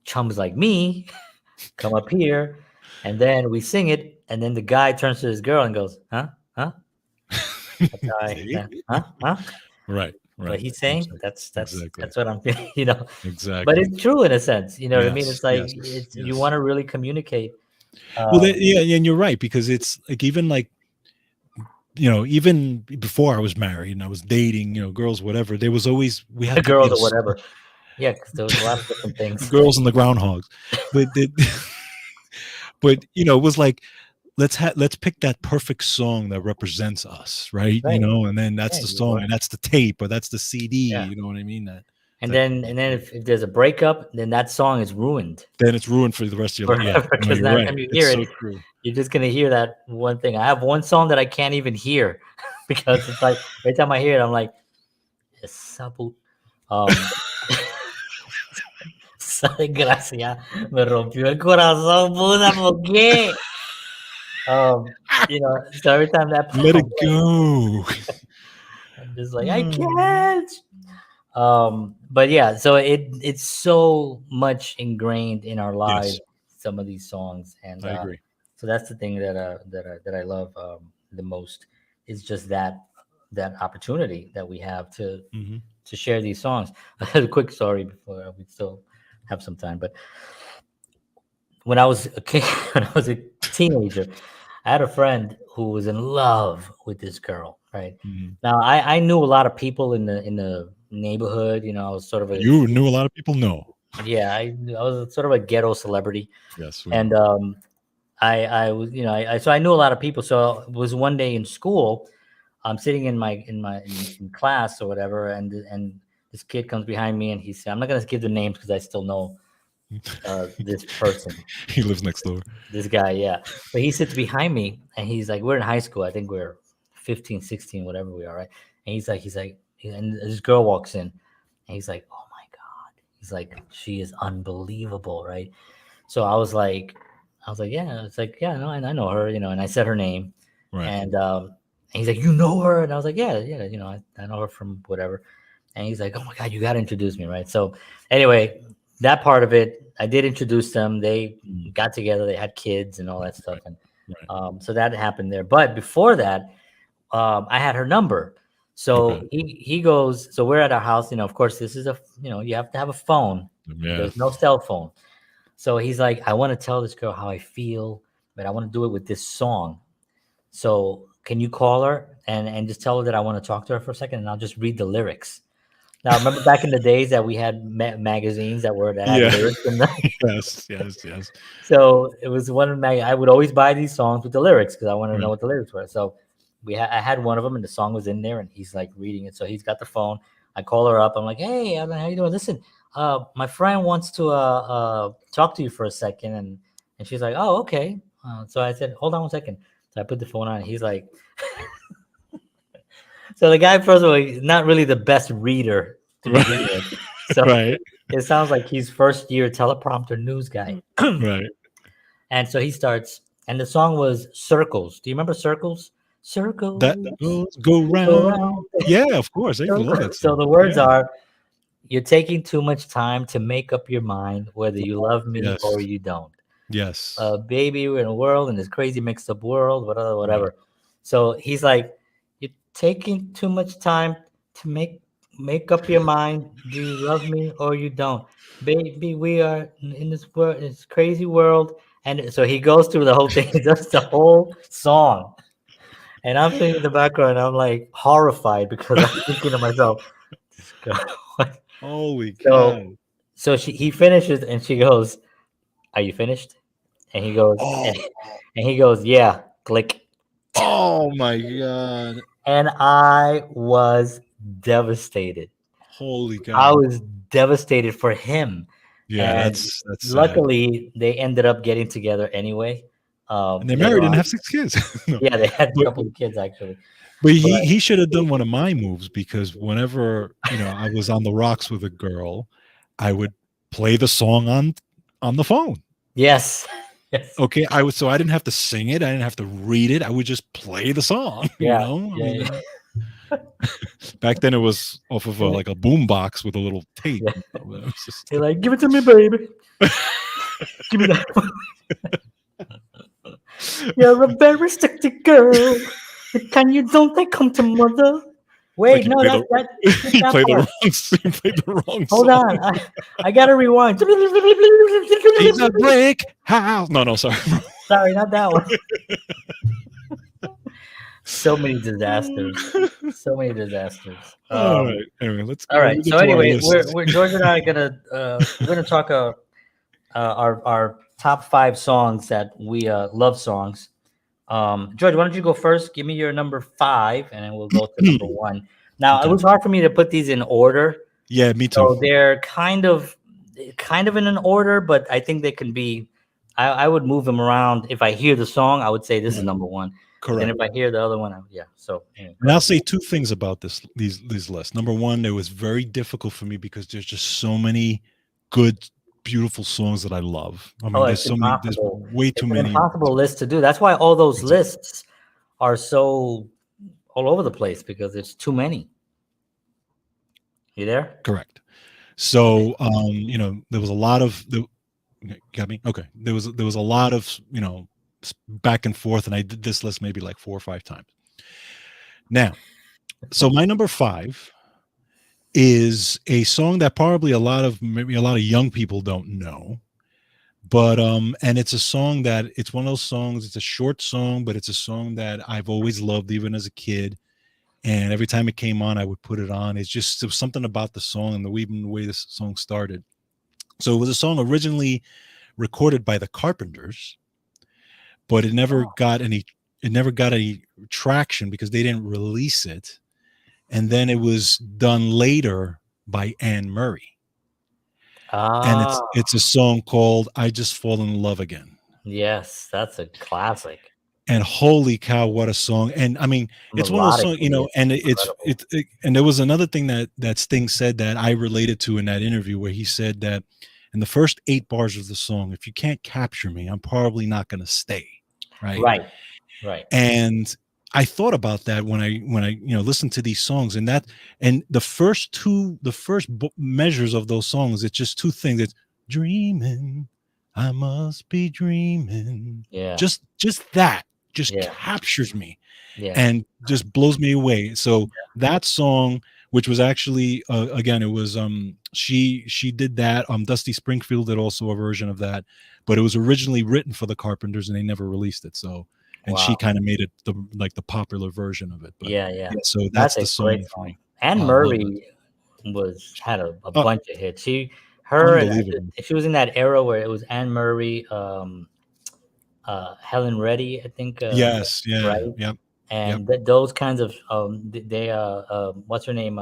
chums like me come up here, and then we sing it, and then the guy turns to his girl and goes, "Huh, huh?" That's how See? huh, huh? Right. What Right. he's saying? Exactly. That's what I'm feeling, But Exactly. it's true in a sense, you know what I mean? Yes. It's like Yes. you Yes. want to really communicate. Well, Um, yeah, and you're right because it's like even before I was married and I was dating, girls, whatever. There was always we had to girls or whatever. Yeah, because there was a lot of different things. girls and the groundhogs, but but it was like let's pick that perfect song that represents us, right? Right. And then that's Yeah, the you song want. and that's the tape or that's the CD. Yeah. You know what I mean? That. And then if there's a breakup, then that song is ruined then it's ruined for the rest of your life. Yeah, forever, no, because you're that right. time you It's hear so it, true. you're just gonna hear that one thing. I have one song that I can't even hear because it's like every time I hear it, I'm like, esa Sabe, gracias, me rompió el corazón, puta, ¿por qué? Um, so every time that Let it pops, go. I'm just like, I Mm. can't. But yeah, so it's so much ingrained in our lives, Yes, some of these songs, and I agree. so that's the thing that I love the most, is just that opportunity that we have Hmm. to share these songs. A quick story before we still have some time, but when I was a kid, when I was a teenager, I had a friend who was in love with this girl. Right Hmm. now, I knew a lot of people in the neighborhood. I was sort of a You knew a lot of people? No. yeah, I was sort of a ghetto celebrity, Yes, we and know. I was so I knew a lot of people. So it was one day in school, I'm sitting in class or whatever, and this kid comes behind me and he said, I'm not gonna give the names because I still know this person, He lives next door. this guy, yeah. But he sits behind me and he's like, we're in high school. I think we're 15, 16, whatever we are, right? And and this girl walks in and he's like, oh my God. He's like, she is unbelievable, right? So I was like, yeah. It's like, yeah, no, I know her, and I said her name. Right. And he's like, you know her? And I was like, yeah, yeah, I know her from whatever. And he's like, oh my God, you got to introduce me, right? So anyway, that part of it, I did introduce them. They Mm. got together, they had kids and all that stuff. Right. And Right. so that happened there. But before that, I had her number. Okay. So he goes, so we're at our house, of course, this is you have to have a phone. Yeah. There's no cell phone. So he's like, I want to tell this girl how I feel, but I want to do it with this song. So can you call her and just tell her that I want to talk to her for a second, and I'll just read the lyrics. Now, remember back in the days that we had magazines that had Yeah. lyrics in them. Yes. Yes. Yes. So it was one I would always buy these songs with the lyrics because I wanted to know Right. what the lyrics were. So I had one of them, and the song was in there, and he's like reading it. So he's got the phone. I call her up. I'm like, hey, Evan, how you doing? Listen, my friend wants to talk to you for a second, and she's like, oh, okay. So I said, hold on 1 second. So I put the phone on. And he's like, so the guy, first of all, he's not really the best reader to begin Right. with. So Right. it sounds like he's first year teleprompter news guy. Right. And so he starts, and the song was Circles. Do you remember Circles? That Circles goes go go round. round. Yeah, of course. I used to love that So song. the words Yeah. are, you're taking too much time to make up your mind whether you love me or Yes. you don't. Yes. Baby, we're in a world, in this crazy mixed up world, whatever, Right. whatever. So he's like, you're taking too much time to make up your mind. Do you love me or you don't? Baby, we are in this world, this crazy world. And so he goes through the whole thing, just the whole song. And I'm sitting in the background, I'm like horrified because I'm thinking to myself, this girl. What? Holy So cow. he finishes and she goes, are you finished? And he goes, Oh. and he goes, yeah, click. Oh my God. And I was devastated. Holy I cow. was devastated for him. Yeah, And that's sad. luckily, they ended up getting together anyway. And they're Later married and on, have 6 kids. No. yeah, they had a But couple of kids actually. but But he should have done one of my moves because whenever, I was on the rocks with a girl, I would play the song on the phone. yes, yes, Okay, I didn't have to sing it, I didn't have to read it, I would just play the song, yeah, I yeah, mean, back then it was off of yeah. like a boom box with a little tape, Yeah. it was just They're like, give it to me, baby. Give me that. You're a very stricty girl. The kind you don't take home to mother. like Wait, no, that's that. Skip he that played the part. wrong Hold song. on, I gotta rewind. She's a brick house. No, sorry. Sorry, not that one. So many disasters. So many disasters. All right. Anyway, All let me right. get So to our anyway, list. we're George and I are gonna we're gonna talk our top 5 songs that we love songs. George, why don't you go first? Give me your number 5, and then we'll go to number 1. Now, it Okay. was hard for me to put these in order Yeah, me too. So they're kind of in an order, but I think they can be. I would move them around. If I hear the song, I would say this is Right. number one. But then Correct. if I hear the other one, yeah. So anyway, go And I'll ahead. say two things about these lists. Number one, it was very difficult for me because there's just so many good, beautiful songs that I love. I Oh, mean, it's there's impossible. way too It's an many. impossible list to do. That's why all those Exactly. lists are so all over the place because it's too many. You there? Correct. Okay. So, there was a lot of okay, got me. Okay, there was a lot of back and forth, and I did this list maybe like 4 or 5 times. Now, so my number five is a song that probably maybe a lot of young people don't know, but and it's a song that it's one of those songs. It's a short song, but it's a song that I've always loved, even as a kid. And every time it came on, I would put it on. There was something about the song and even the way this song started. So it was a song originally recorded by the Carpenters, but it never got any traction because they didn't release it. And then it was done later by Anne Murray. And Ah, it's a song called I Just Fall in Love Again. yes, that's a classic. And holy cow, what a song. And I mean, it's one of those songs, Melodically, it's and incredible. and there was another thing that Sting said that I related to in that interview where he said that in the first 8 bars of the song, if you can't capture me, I'm probably not going to stay. Right. Right, right. And I thought about that when I listened to these songs, and the first measures of those songs, it's just two things. It's dreaming, I must be dreaming. Yeah, Just that just yeah, captures me yeah. and just blows me away. So that song, which was actually again, it was she did that. Dusty Springfield did also a version of that, but it was originally written for the Carpenters and they never released it. So, and she Wow. kind of made it the popular version of it. But Yeah, yeah. yeah, so That's that's a the great song for song. me. Anne I love Murray it. had a Uh, bunch of hits. Her, and Unbelievable. she was in that era where it was Anne Murray, Helen Reddy, I think, Yes. right? Yeah. Yep. Yep. And those kinds of they what's her name,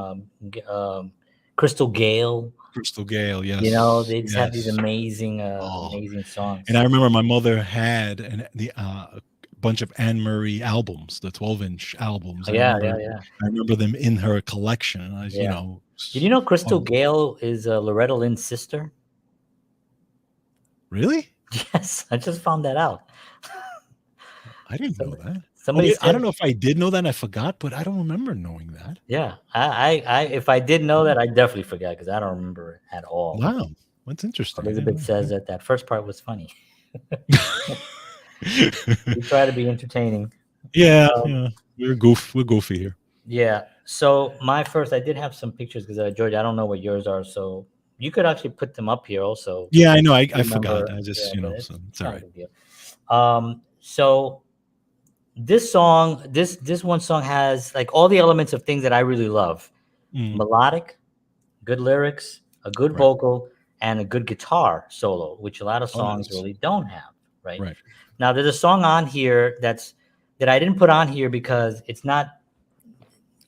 Crystal Gale. Crystal Gale. You know, Yes. they just had these Yes. amazing Oh. amazing And songs. I remember my mother had a bunch of Anne Murray albums, the 12-inch albums. Oh, yeah, yeah, yeah, I remember them in her collection. And yeah. Did you know Crystal oh, Gale is Loretta Lynn's sister? really? Yes, I just found that out. I didn't know Some, that. Oh, somebody I don't said, know if I did know that. And I forgot, but I don't remember knowing that. yeah. If I did know that, I definitely forgot because I don't remember it at all. Wow, that's interesting. I Elizabeth didn't says that first part was funny. We try to be entertaining. Yeah, Um, yeah. We're goofy here. yeah. So my first, I did have some pictures because George, I don't know what yours are, so you could actually put them up here also. Yeah, I know. I forgot. Remember, I yeah, just but so it's it's all not a right. big deal. So this song, this one song has like all the elements of things that I really love: Mm, melodic, good lyrics, a good right. vocal, and a good guitar solo, which a lot of Oh, songs nice. really don't have. Right Right. now, there's a song on here that I didn't put on here because it's not.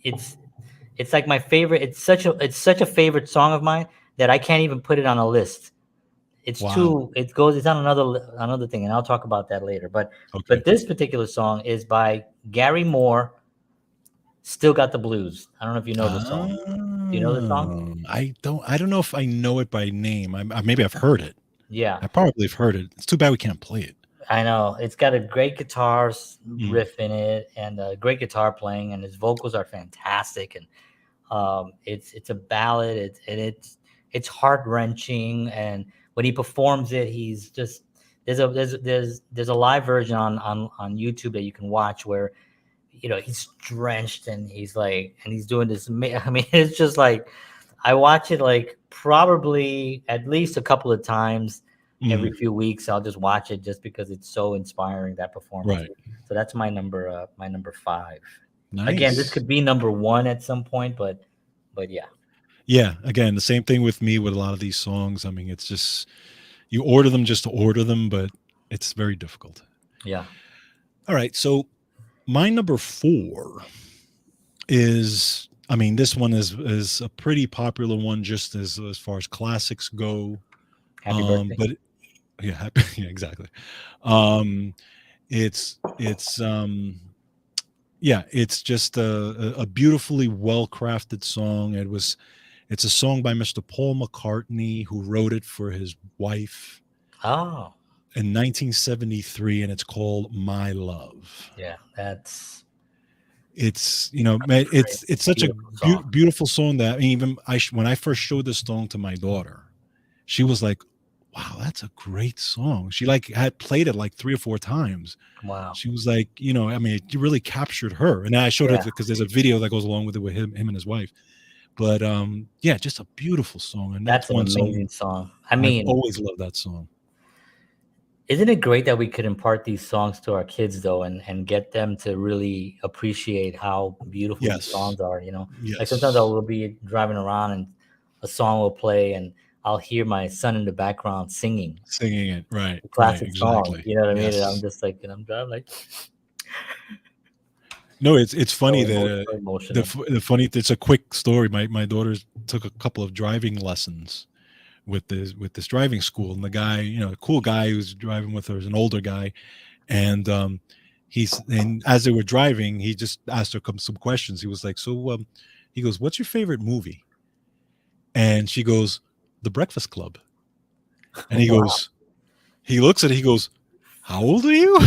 It's it's like my favorite. It's such a favorite song of mine that I can't even put it on a list. It's Wow. too. It's on another thing, and I'll talk about that later. But Okay. this particular song is by Gary Moore. Still got the blues. I don't know if you know the song. Do you know the song? I don't know if I know it by name. Maybe I've heard it. Yeah, I probably have heard it. It's too bad we can't play it. I know. It's got a great guitar Mm, riff in it, and a great guitar playing, and his vocals are fantastic. And it's a ballad. It's heart wrenching, and when he performs it, he's just there's a live version on YouTube that you can watch where he's drenched and he's doing this. I mean, it's just like I watch it like probably at least a couple of times every mm, few weeks. I'll just watch it just because it's so inspiring, that performance. right. So that's my number five. Again, this Nice. could be number one at some point, but yeah, Yeah. Again, the same thing with me with a lot of these songs. I mean, it's just you order them just to order them, but it's very difficult. yeah. All right. So my number four is I mean, this one is a pretty popular one just as far as classics go. Happy birthday. But yeah, yeah, exactly. Um, it's yeah, it's just a beautifully well crafted song. It's a song by Mr. Paul McCartney who wrote it for his wife Oh, in 1973, and it's called "My Love." yeah, that's It's man, great. it's such a Beautiful song. beautiful song that even when I first showed this song to my daughter, she was like, "Wow, that's a great song." She like had played it like 3 or 4 times. Wow. She was like, I mean, it really captured her. And I showed her Yeah, because there's a video that goes along with it with him and his wife. But yeah, just a beautiful song, and that's that's an one song amazing song. I I've mean, always loved that song. isn't it great that we could impart these songs to our kids though, and get them to really appreciate how beautiful these Yes, songs are, you know? Like sometimes I yes, will be driving around and a song will play and I'll hear my son in the background singing singing it right, a right, classic song, exactly. you know what I mean? And I'm Yes. just like, and I'm driving like No, it's funny that so the emotional. the funny. It's a quick story. My daughter took a couple of driving lessons with this driving school, and the guy, a cool guy who's driving with her is an older guy, and and as they were driving, he just asked her some questions. He was like, "So, he goes, what's your favorite movie?" And she goes, "The Breakfast Club." And he Wow. goes, he looks at it, he goes, "How old are you?"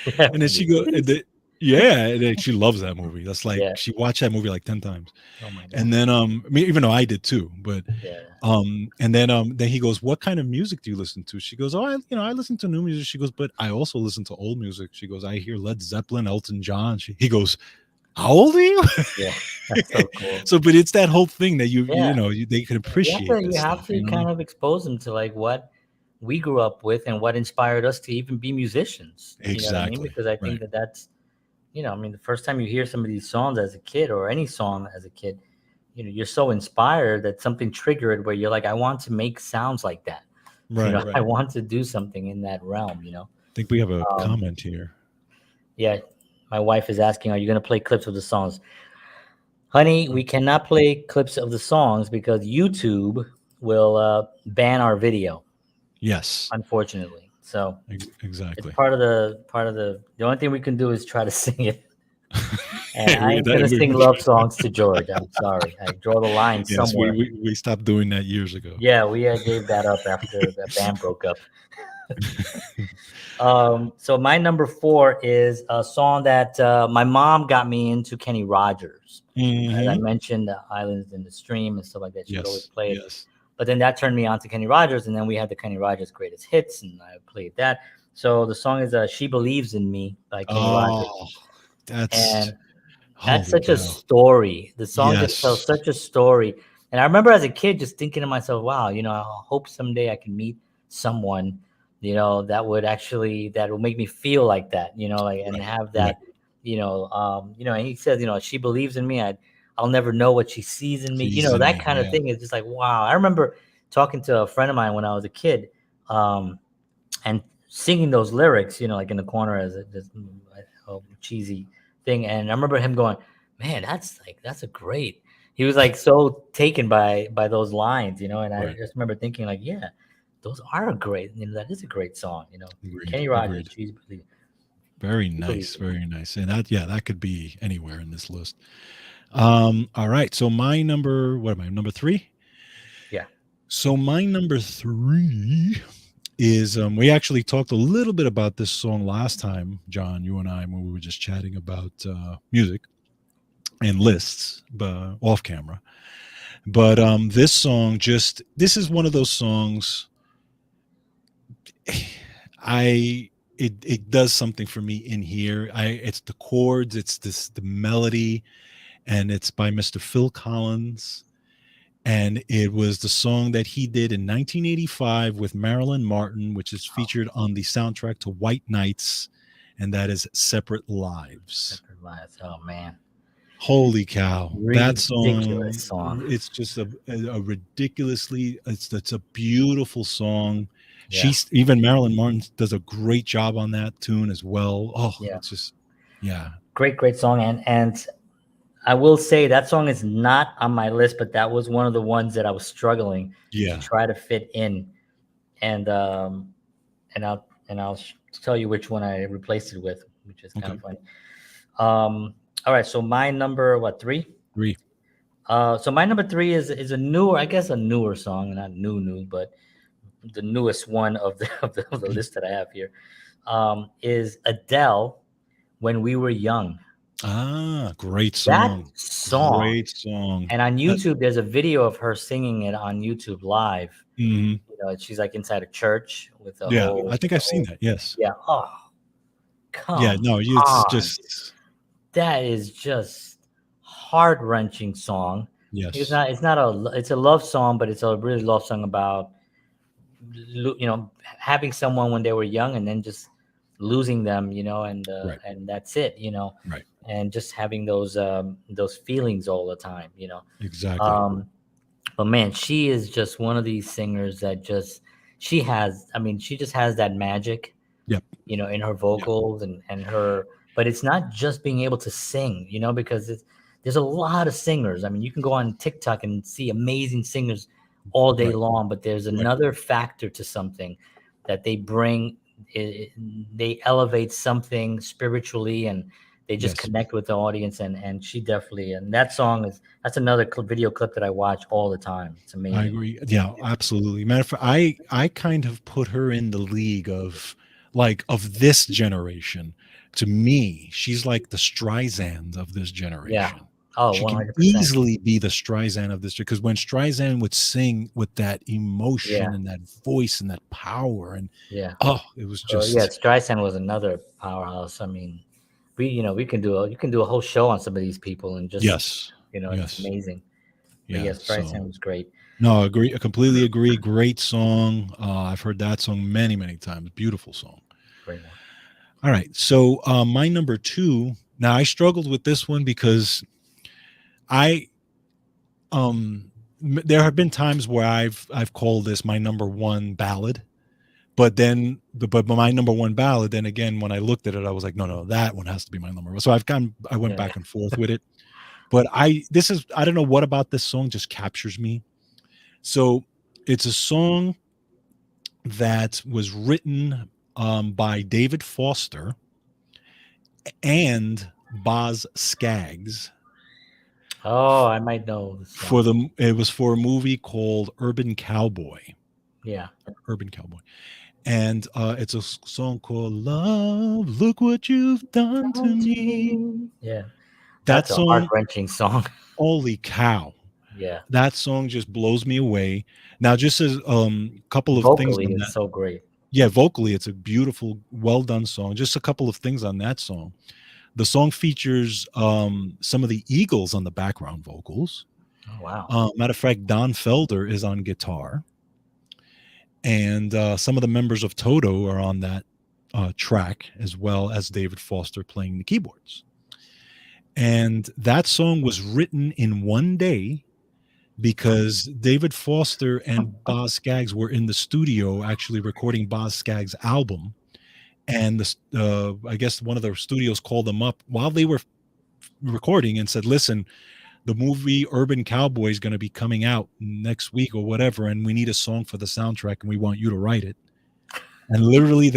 Yeah, And then in the she goes, 80s. yeah, and then she loves that movie. That's like Yeah. she watched that movie like 10 times. Oh my God. And then I mean, even though I did too, but Yeah. and then he goes, "What kind of music do you listen to?" She goes, "Oh, I listen to new music." She goes, "But I also listen to old music." She goes, "I hear Led Zeppelin, Elton John." He goes, "How old are you?" Yeah. That's so cool. So, but it's that whole thing that Yeah. they can Yeah, appreciate you this have stuff, to kind of expose them to like what we grew up with and what inspired us to even be musicians. You know what I mean? Exactly. Because I think Right. that that's, I mean, the first time you hear some of these songs as a kid or any song as a kid, you're so inspired that something triggered where you're like, I want to make sounds like that. Right. I Right. want to do something in that realm. I think we have a Um, comment here. yeah, my wife is asking, are you going to play clips of the songs? Honey, we cannot play clips of the songs because YouTube will ban our video, Yes. unfortunately. So it's Exactly. part of the only thing we can do is try to sing it. And I ain't gonna We sing love songs to George. I'm sorry. I draw the line yes, somewhere. we stopped doing that years ago. Yeah, we gave that up after the band broke up. So my number four is a song that my mom got me into, Kenny Rogers. As I Hmm. mentioned, the Islands in the Stream and stuff like that. She would always Yes. play it. Yes. But then that turned me on to Kenny Rogers, and then we had the Kenny Rogers Greatest Hits, and I played that. So the song is "She Believes in Me" by Kenny Rogers, Oh, that's and that's holy such a cow. story. The song just tells Yes. such a story. And I remember as a kid just thinking to myself, wow, I hope someday I can meet someone, that will make me feel like that, like and Right. have Right. that, and he says, she believes in me. I'll never know what she sees in me. She's in That me. kind of Yeah. thing is just like, wow. I remember talking to a friend of mine when I was a kid, and singing those lyrics, like in the corner as a cheesy thing. And I remember him going, "Man, that's a great." He was like so taken by those lines, and I Right. just remember thinking like, "Yeah, those are a great. That is a great song." Agreed. Kenny Rogers, Agreed. She Very believes nice. in me. Very nice. And that could be anywhere in this list. All right. So my number, what am I? Number three? Yeah. So my number three is we actually talked a little bit about this song last time, John, you and I, when we were just chatting about music and lists, off camera. But this song this is one of those songs it does something for me in here. It's the chords, it's the melody, and it's by Mr. Phil Collins. And it was the song that he did in 1985 with Marilyn Martin, which is Oh, featured on the soundtrack to White Nights, and that is Separate Lives. Separate Lives. Oh man, Holy cow. That ridiculous song, song. it's just a ridiculously, it's a beautiful song. Yeah, Even Marilyn Martin does a great job on that tune as well. Oh, yeah. it's just, yeah. Great song. And I will say that song is not on my list, but that was one of the ones that I was struggling to Yeah. try to fit in, and I'll tell you which one I replaced it with, which is kind Okay. of funny. All right, so my number what 3? 3. So my number 3 is a newer, I guess a newer song, not new, but the newest one of the of the list that I have here. Is Adele, "When We Were Young." Ah, great That song. song, Great song. and on YouTube, there's a video of her singing it on YouTube live. Mhm. You know, she's like inside a church with Yeah, I think the I've seen whole that. Yes. yeah. Oh, Yeah, come no, it's on. just That is just heart-wrenching song. yes. It's a love song, but it's a really love song about having someone when they were young and then just losing them, Right. and that's it, Right. and just having those feelings all the time, Exactly. um but man, she is just one of these singers that just she just has that magic, Yep. in her Yep. vocals and her, but it's not just being able to sing, because there's a lot of singers. I mean, you can go on TikTok and see amazing singers all day Right. long, but there's Right. another factor to something that they bring. They elevate something spiritually, and they just Yes. connect with the audience, and she definitely, and that's another video clip that I watch all the time. It's I amazing. agree. Yeah, absolutely. Matter of fact, I kind of put her in the league of like of this generation. To me, she's like the Streisand of this Yeah. generation. Oh, She can 100%. easily be the Streisand of this because when Streisand would sing with that Yeah. emotion and that voice and that power and Yeah. oh, it was Yeah, just Streisand was another powerhouse. I mean, we can do you can do a whole show on some of these people, and just, yes, it's yes, amazing. But yeah. yes, So Streisand was great. no, I agree. I completely agree. Great song. I've heard that song many, many times. Beautiful song. Great one. All right. So my number 2. Now I struggled with this one because I there have been times where I've called this my number 1 ballad, but then but my number 1 ballad. Then again, when I looked at it, I was like, no, that one has to be my number 1. So I went Yeah. back and forth with it. But I don't know what about this song just captures me. So it's a song that was written by David Foster and Boz Scaggs Oh, I might know the for song. it was for a movie called Urban Cowboy. Yeah. Urban Cowboy. And it's a song called Love, Look What You've Done to Down to Me. me. Yeah. That That's a song, heart-wrenching song. holy cow. Yeah. That song just blows me away. Now, just as couple of things Vocally, on it's that. so great. Yeah, vocally, it's a beautiful, well done song. Just a couple of things on that song. The song features some of the Eagles on the background vocals. Oh, wow. Matter of fact, Don Felder is on guitar, and some of the members of Toto are on that track, as well as David Foster playing the keyboards. And that song was written in one day because David Foster and Boz Scaggs were in the studio actually recording Boz Scaggs' album. And I guess one of the studios called them up while they were recording and said, listen, the movie Urban Cowboy is going to be coming out next week or whatever, and we need a song for the soundtrack, and we want you to write it. And literally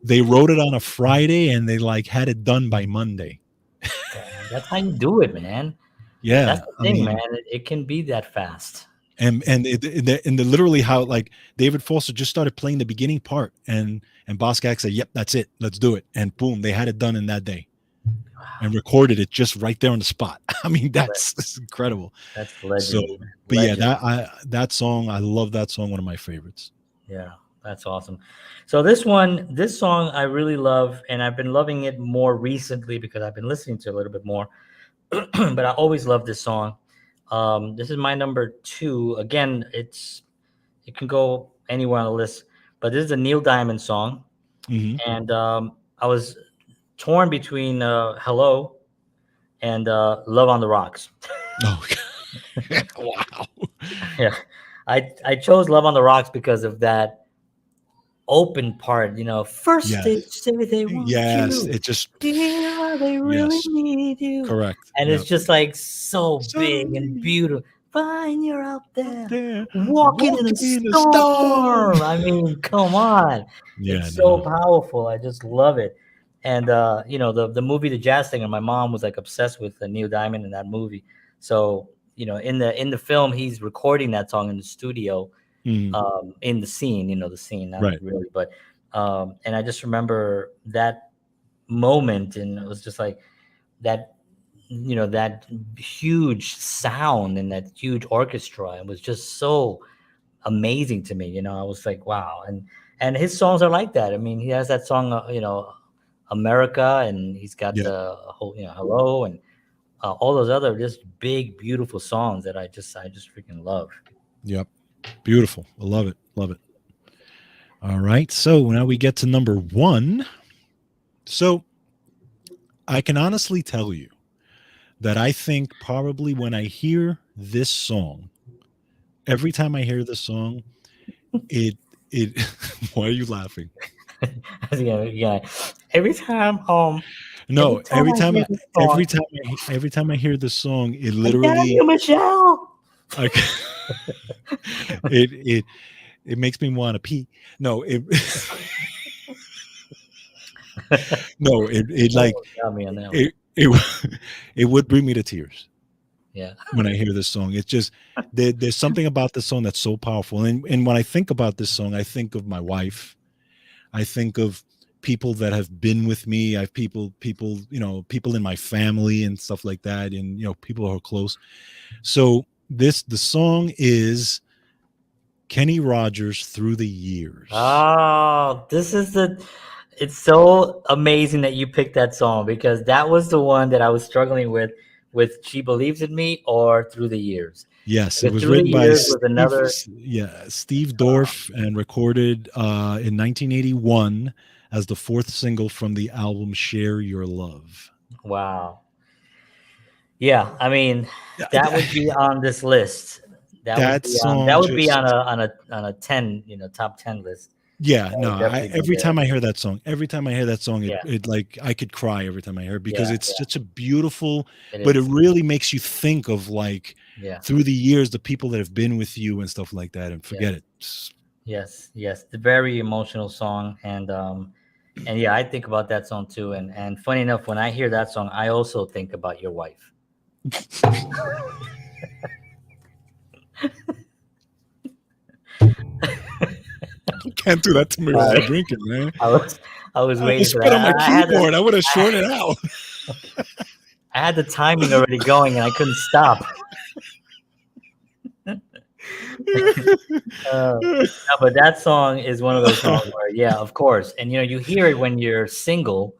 they wrote it on a Friday, and they like had it done by Monday. Damn, that's how you do it, man. That's Yeah, the I thing, man. mean, It can be that fast. and literally how like David Foster just started playing the beginning part, and Boz Scaggs said, "Yep, that's it, let's do it," and boom, they had it done in that day. And recorded it just right there on the spot. I mean, that's incredible. That's So, legend, man. but yeah, Legend. that song, I love that song. One of my favorites. Yeah, that's awesome. So this song I really love, and I've been loving it more recently because I've been listening to it a little bit more. But I always love this song. This is my number 2. Again, it can go anywhere on the list, but this is a Neil Diamond song, Hmm. and I was torn between "Hello" and "Love on the Rocks." Oh, wow. Yeah, I chose "Love on the Rocks" because of that open part. First they Yes. say they want Yes. you, It just, here I now they really Yes. need you. Correct. And Yeah. it's just like so big and Sorry, beautiful. Fine, you're out out there there walking in a walking in a storm. storm. I mean, come on. Yeah. It's so No. powerful. I just love it. And the movie The Jazz Singer, my mom was like obsessed with Neil Diamond in that movie. So, in the film, he's recording that song in the studio, Mm, in the scene, the scene, not right. really, but and I just remember that moment, and it was just like that, that huge sound and that huge orchestra. It was just so amazing to me. I was like, wow. And his songs are like that. I mean, he has that song, America, and he's got Yeah. the whole, Hello, and all those other just big, beautiful songs that I just freaking love. Yep. Beautiful. I love it. Love it. All right. So now we get to number one. So I can honestly tell you that I think probably when I hear this song, every time I hear this song, it why are you laughing? Yeah. Every time, every No, time I hear this song, every time I hear this song, it I got literally you, Michelle. I, it it makes me want to pee. No, it no, it like Oh, got me on that one. it it would bring me to tears Yeah. when I hear this song. It's just there's something about this song that's so powerful. And when I think about this song, I think of my wife. I think of people that have been with me. I've people, people in my family and stuff like that, and people who are close. So the song is Kenny Rogers, Through the Years. Oh, it's so amazing that you picked that song, because that was the one that I was struggling with She Believes in Me or Through the Years. Yes, it Because was Through the written by Years was another. Steve Dorff and recorded in 1981 as the fourth single from the album Share Your Love. Wow. Yeah, I mean, Yeah, that would be on this list. that That song would be on just a 10, top 10 list. yeah, That no, would definitely be every there. time I hear that song, it, Yeah, it like I could cry every time I hear it because yeah, it's such a beautiful, it but it is. really makes you think of like Yeah, through the years the people that have been with you and stuff like that, and yes, forget it. yes. The very emotional song, and yeah, I think about that song too. And funny enough, when I hear that song, I also think about your wife. Can't do that to me while I'm Sorry, drinking, man. I was I was I waiting almost for spit that. on my I had the keyboard. I would have shorted it out. I had the timing already going, and I couldn't stop. No, but that song is one of those songs where, yeah, of course. And you hear it when you're single,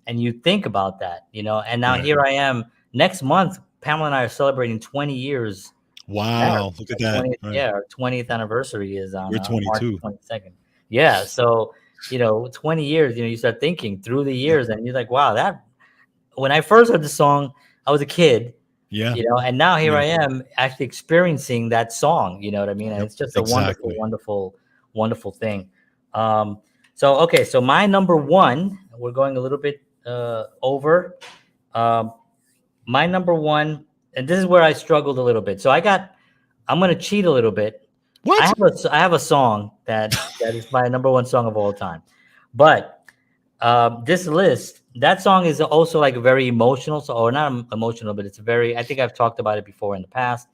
and you think about that. And now Right. here I am. Next month, Pamela and I are celebrating 20 years married. Wow, look at Our that. 20th, Right. yeah, our 20th anniversary is on We're March 22. 22nd. Yeah, so 20 years. You start thinking through the Yeah. years, and you're like, wow, that. When I first heard the song, I was a kid, Yeah. and now here Yeah. I am actually experiencing that song. You know what I mean? And Yep. it's just a wonderful, Exactly. wonderful, wonderful thing. So okay, so my number one, we're going a little bit over. Um, my number one, and this is where I struggled a little bit. So I'm going to cheat a little bit. What? I have a song that is my number one song of all time, but this list, that song is also like very emotional, or not emotional, but it's very. I think I've talked about it before in the past,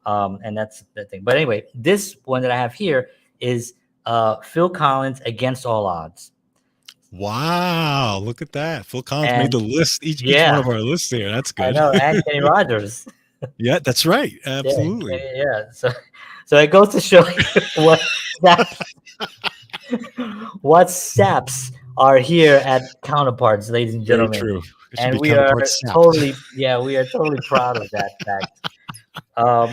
and that's the thing. But anyway, this one that I have here is Phil Collins, "Against All Odds," Wow, look at that. Phil Collins made and the list, each one yeah, of our lists here. That's I good. know, and Kenny Rogers. Yeah, that's right. Yeah, Absolutely. yeah. So it goes to show you what saps are here at Counterparts, ladies and Very gentlemen. true. It should And be counterpart saps. we are totally proud of that fact.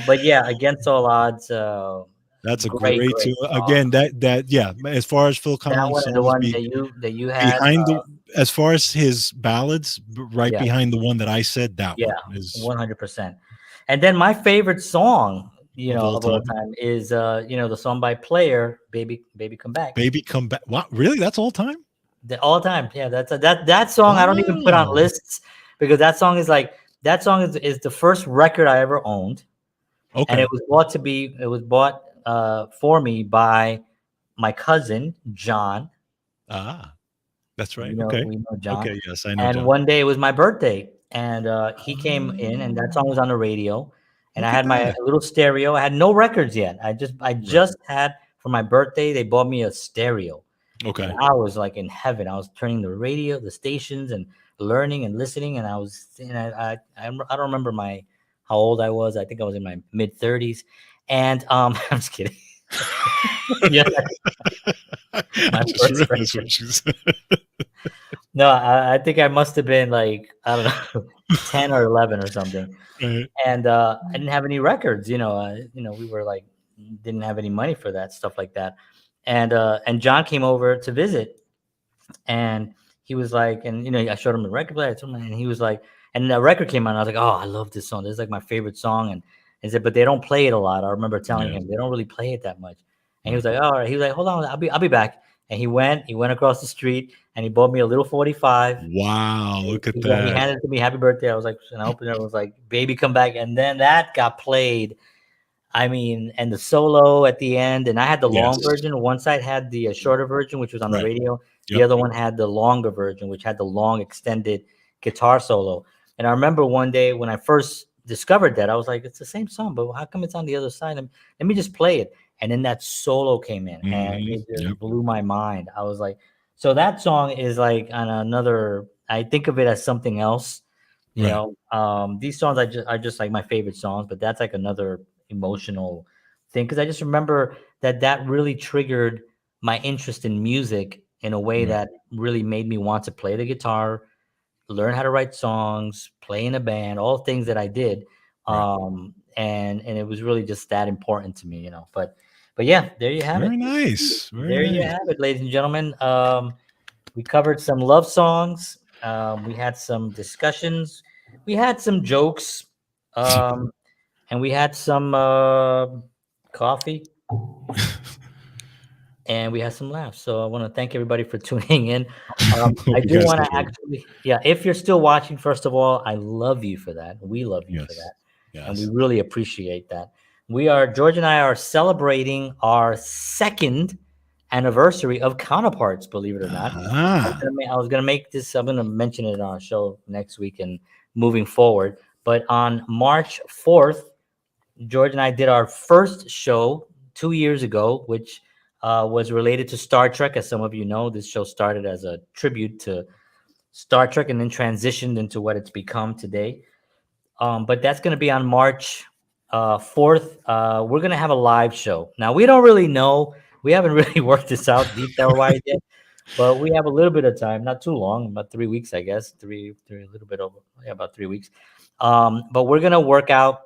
But yeah, Against All Odds, That's a great, great great tune. song. Again, that yeah, as far as Phil That Collins one and the songs one that you had, behind the as far as his ballads, right yeah, behind the one that I said, that yeah, one is 100%. And then my favorite song, of all of all time. time is the song by Player, "Baby, Baby Come Back." Baby Come Back. Wow, really? That's all time? The all time. Yeah, that song I don't even put on Wow. lists because that song is the first record I ever owned, and Okay. it was bought for me by my cousin John. Ah, that's right. We know John. Okay. Yes, I know And John. one day it was my birthday, and he came in, and that song Oh, was on the radio, and I look at had my that. little stereo. I had no records yet. I Right. just had for my birthday. They bought me a stereo, and Okay. I was like in heaven. I was turning the radio, the stations, and learning and listening. And I don't remember how old I was. I think I was in my mid 30s, and I'm just kidding. Yeah, I my just first realized record. what you said. No, I think I must have been like, I don't know, 10 or 11 or something. Right. And I didn't have any records, we were like, didn't have any money for that, stuff like that. And John came over to visit, and he was like, and I showed him the record player, and he was like, and the record came on, and I was like, oh, I love this song. This is like my favorite song. And he said, but they don't play it a lot. I remember telling Yeah. him they don't really play it that much. And he was Right. like, all right. He was like, hold on, I'll be back. And he went across the street, and he bought me a little 45. Wow. Look at He that. handed it to me, happy birthday. I was like, and I opened it, I was like, baby, come back. And then that got played. I mean, and the solo at the end, and I had the long Yes. version. One side had the shorter version, which was on the Right. radio. The Yep. other one had the longer version, which had the long extended guitar solo. And I remember one day when I first discovered that, I was like, it's the same song, but how come it's on the other side? And let me just play it. And then that solo came in, and Hmm. it Yep. just blew my mind. I was like, so that song is like on another. I think of it as something else. Right. These songs are just like my favorite songs, but that's like another emotional thing because I just remember that really triggered my interest in music in a way Right. that really made me want to play the guitar, learn how to write songs, play in a band, all things that I did. Right. And it was really just that important to me. But yeah, there you have it. Very nice. Very There you nice. have it, ladies and gentlemen. We covered some love songs. We had some discussions. We had some jokes. Um, and we had some coffee, and we had some laughs. So I want to thank everybody for tuning in. Hope I you do guys want to enjoyed. actually, yeah, if you're still watching, first of all, I love you for that. We love you for Yes. that, and we Yes. really appreciate that. George and I are celebrating our second anniversary of Counterparts. Believe it or not, Ah. I was gonna make this. I'm gonna mention it on our show next week and moving forward. But on March 4th, George and I did our first show 2 years ago, which was related to Star Trek. As some of you know, this show started as a tribute to Star Trek and then transitioned into what it's become today. But that's going to be on March 4th. We're going to have a live show. Now, we don't really know. We haven't really worked this out detail-wise yet, but we have a little bit of time, not too long, about 3 weeks, I guess. A little bit over, yeah, about 3 weeks. But we're going to work out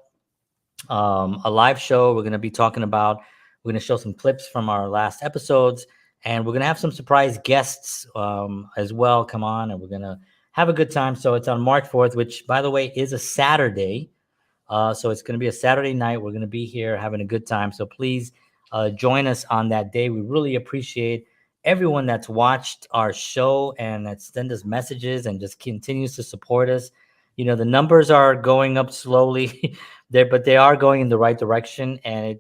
a live show. We're going to be talking about, we're going to show some clips from our last episodes, and we're going to have some surprise guests as well come on, and we're going to have a good time. So it's on March 4th, which, by the way, is a Saturday. So it's going to be a Saturday night. We're going to be here having a good time. So please join us on that day. We really appreciate everyone that's watched our show and that sent us messages and just continues to support us. The numbers are going up slowly there, but they are going in the right direction. And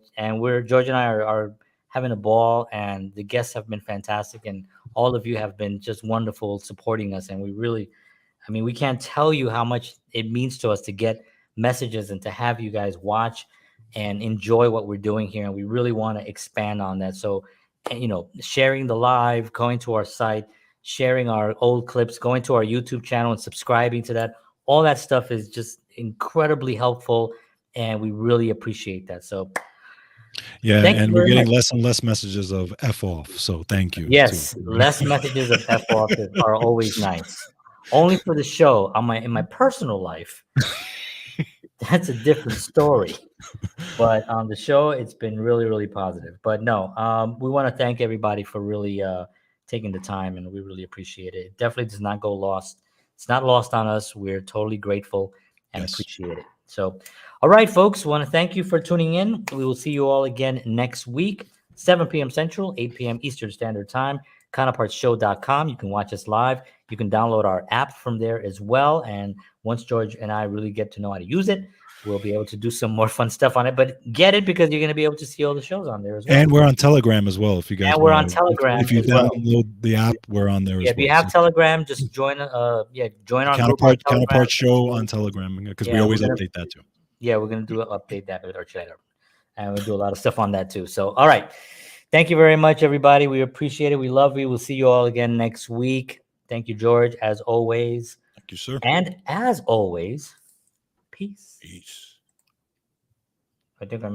George and I are having a ball, and the guests have been fantastic. And all of you have been just wonderful supporting us. And we can't tell you how much it means to us to get messages and to have you guys watch and enjoy what we're doing here. And we really want to expand on that. So, sharing the live, going to our site, sharing our old clips, going to our YouTube channel and subscribing to that, all that stuff is just incredibly helpful. And we really appreciate that. So Yeah, thank you and we're very getting much. less and less messages of F off. So thank you too. Yes, less messages of F off are always nice. Only for the show. In my personal life, that's a different story. But on the show, it's been really, really positive. But no, we want to thank everybody for really taking the time, and we really appreciate it. It definitely does not go lost. It's not lost on us. We're totally grateful and Yes. appreciate it. So, all right, folks, want to thank you for tuning in. We will see you all again next week, 7 p.m. Central, 8 p.m. Eastern Standard Time. counterpartsshow.com. You can watch us live. You can download our app from there as well. And once George and I really get to know how to use it, we'll be able to do some more fun stuff on it. But get it because you're going to be able to see all the shows on there as well. And we're on Telegram as well. If you guys, and we're on Telegram. If you as well. download the app, we're on there as well. If you have Telegram, just join. Join our Counterpart Show on Telegram because we always update that too. Yeah, we're gonna update that with our Telegram, and we'll do a lot of stuff on that too. So, all right, thank you very much, everybody. We appreciate it. We love you. We'll see you all again next week. Thank you, George, as always. Thank you, sir. And as always, peace. Peace. I think I'm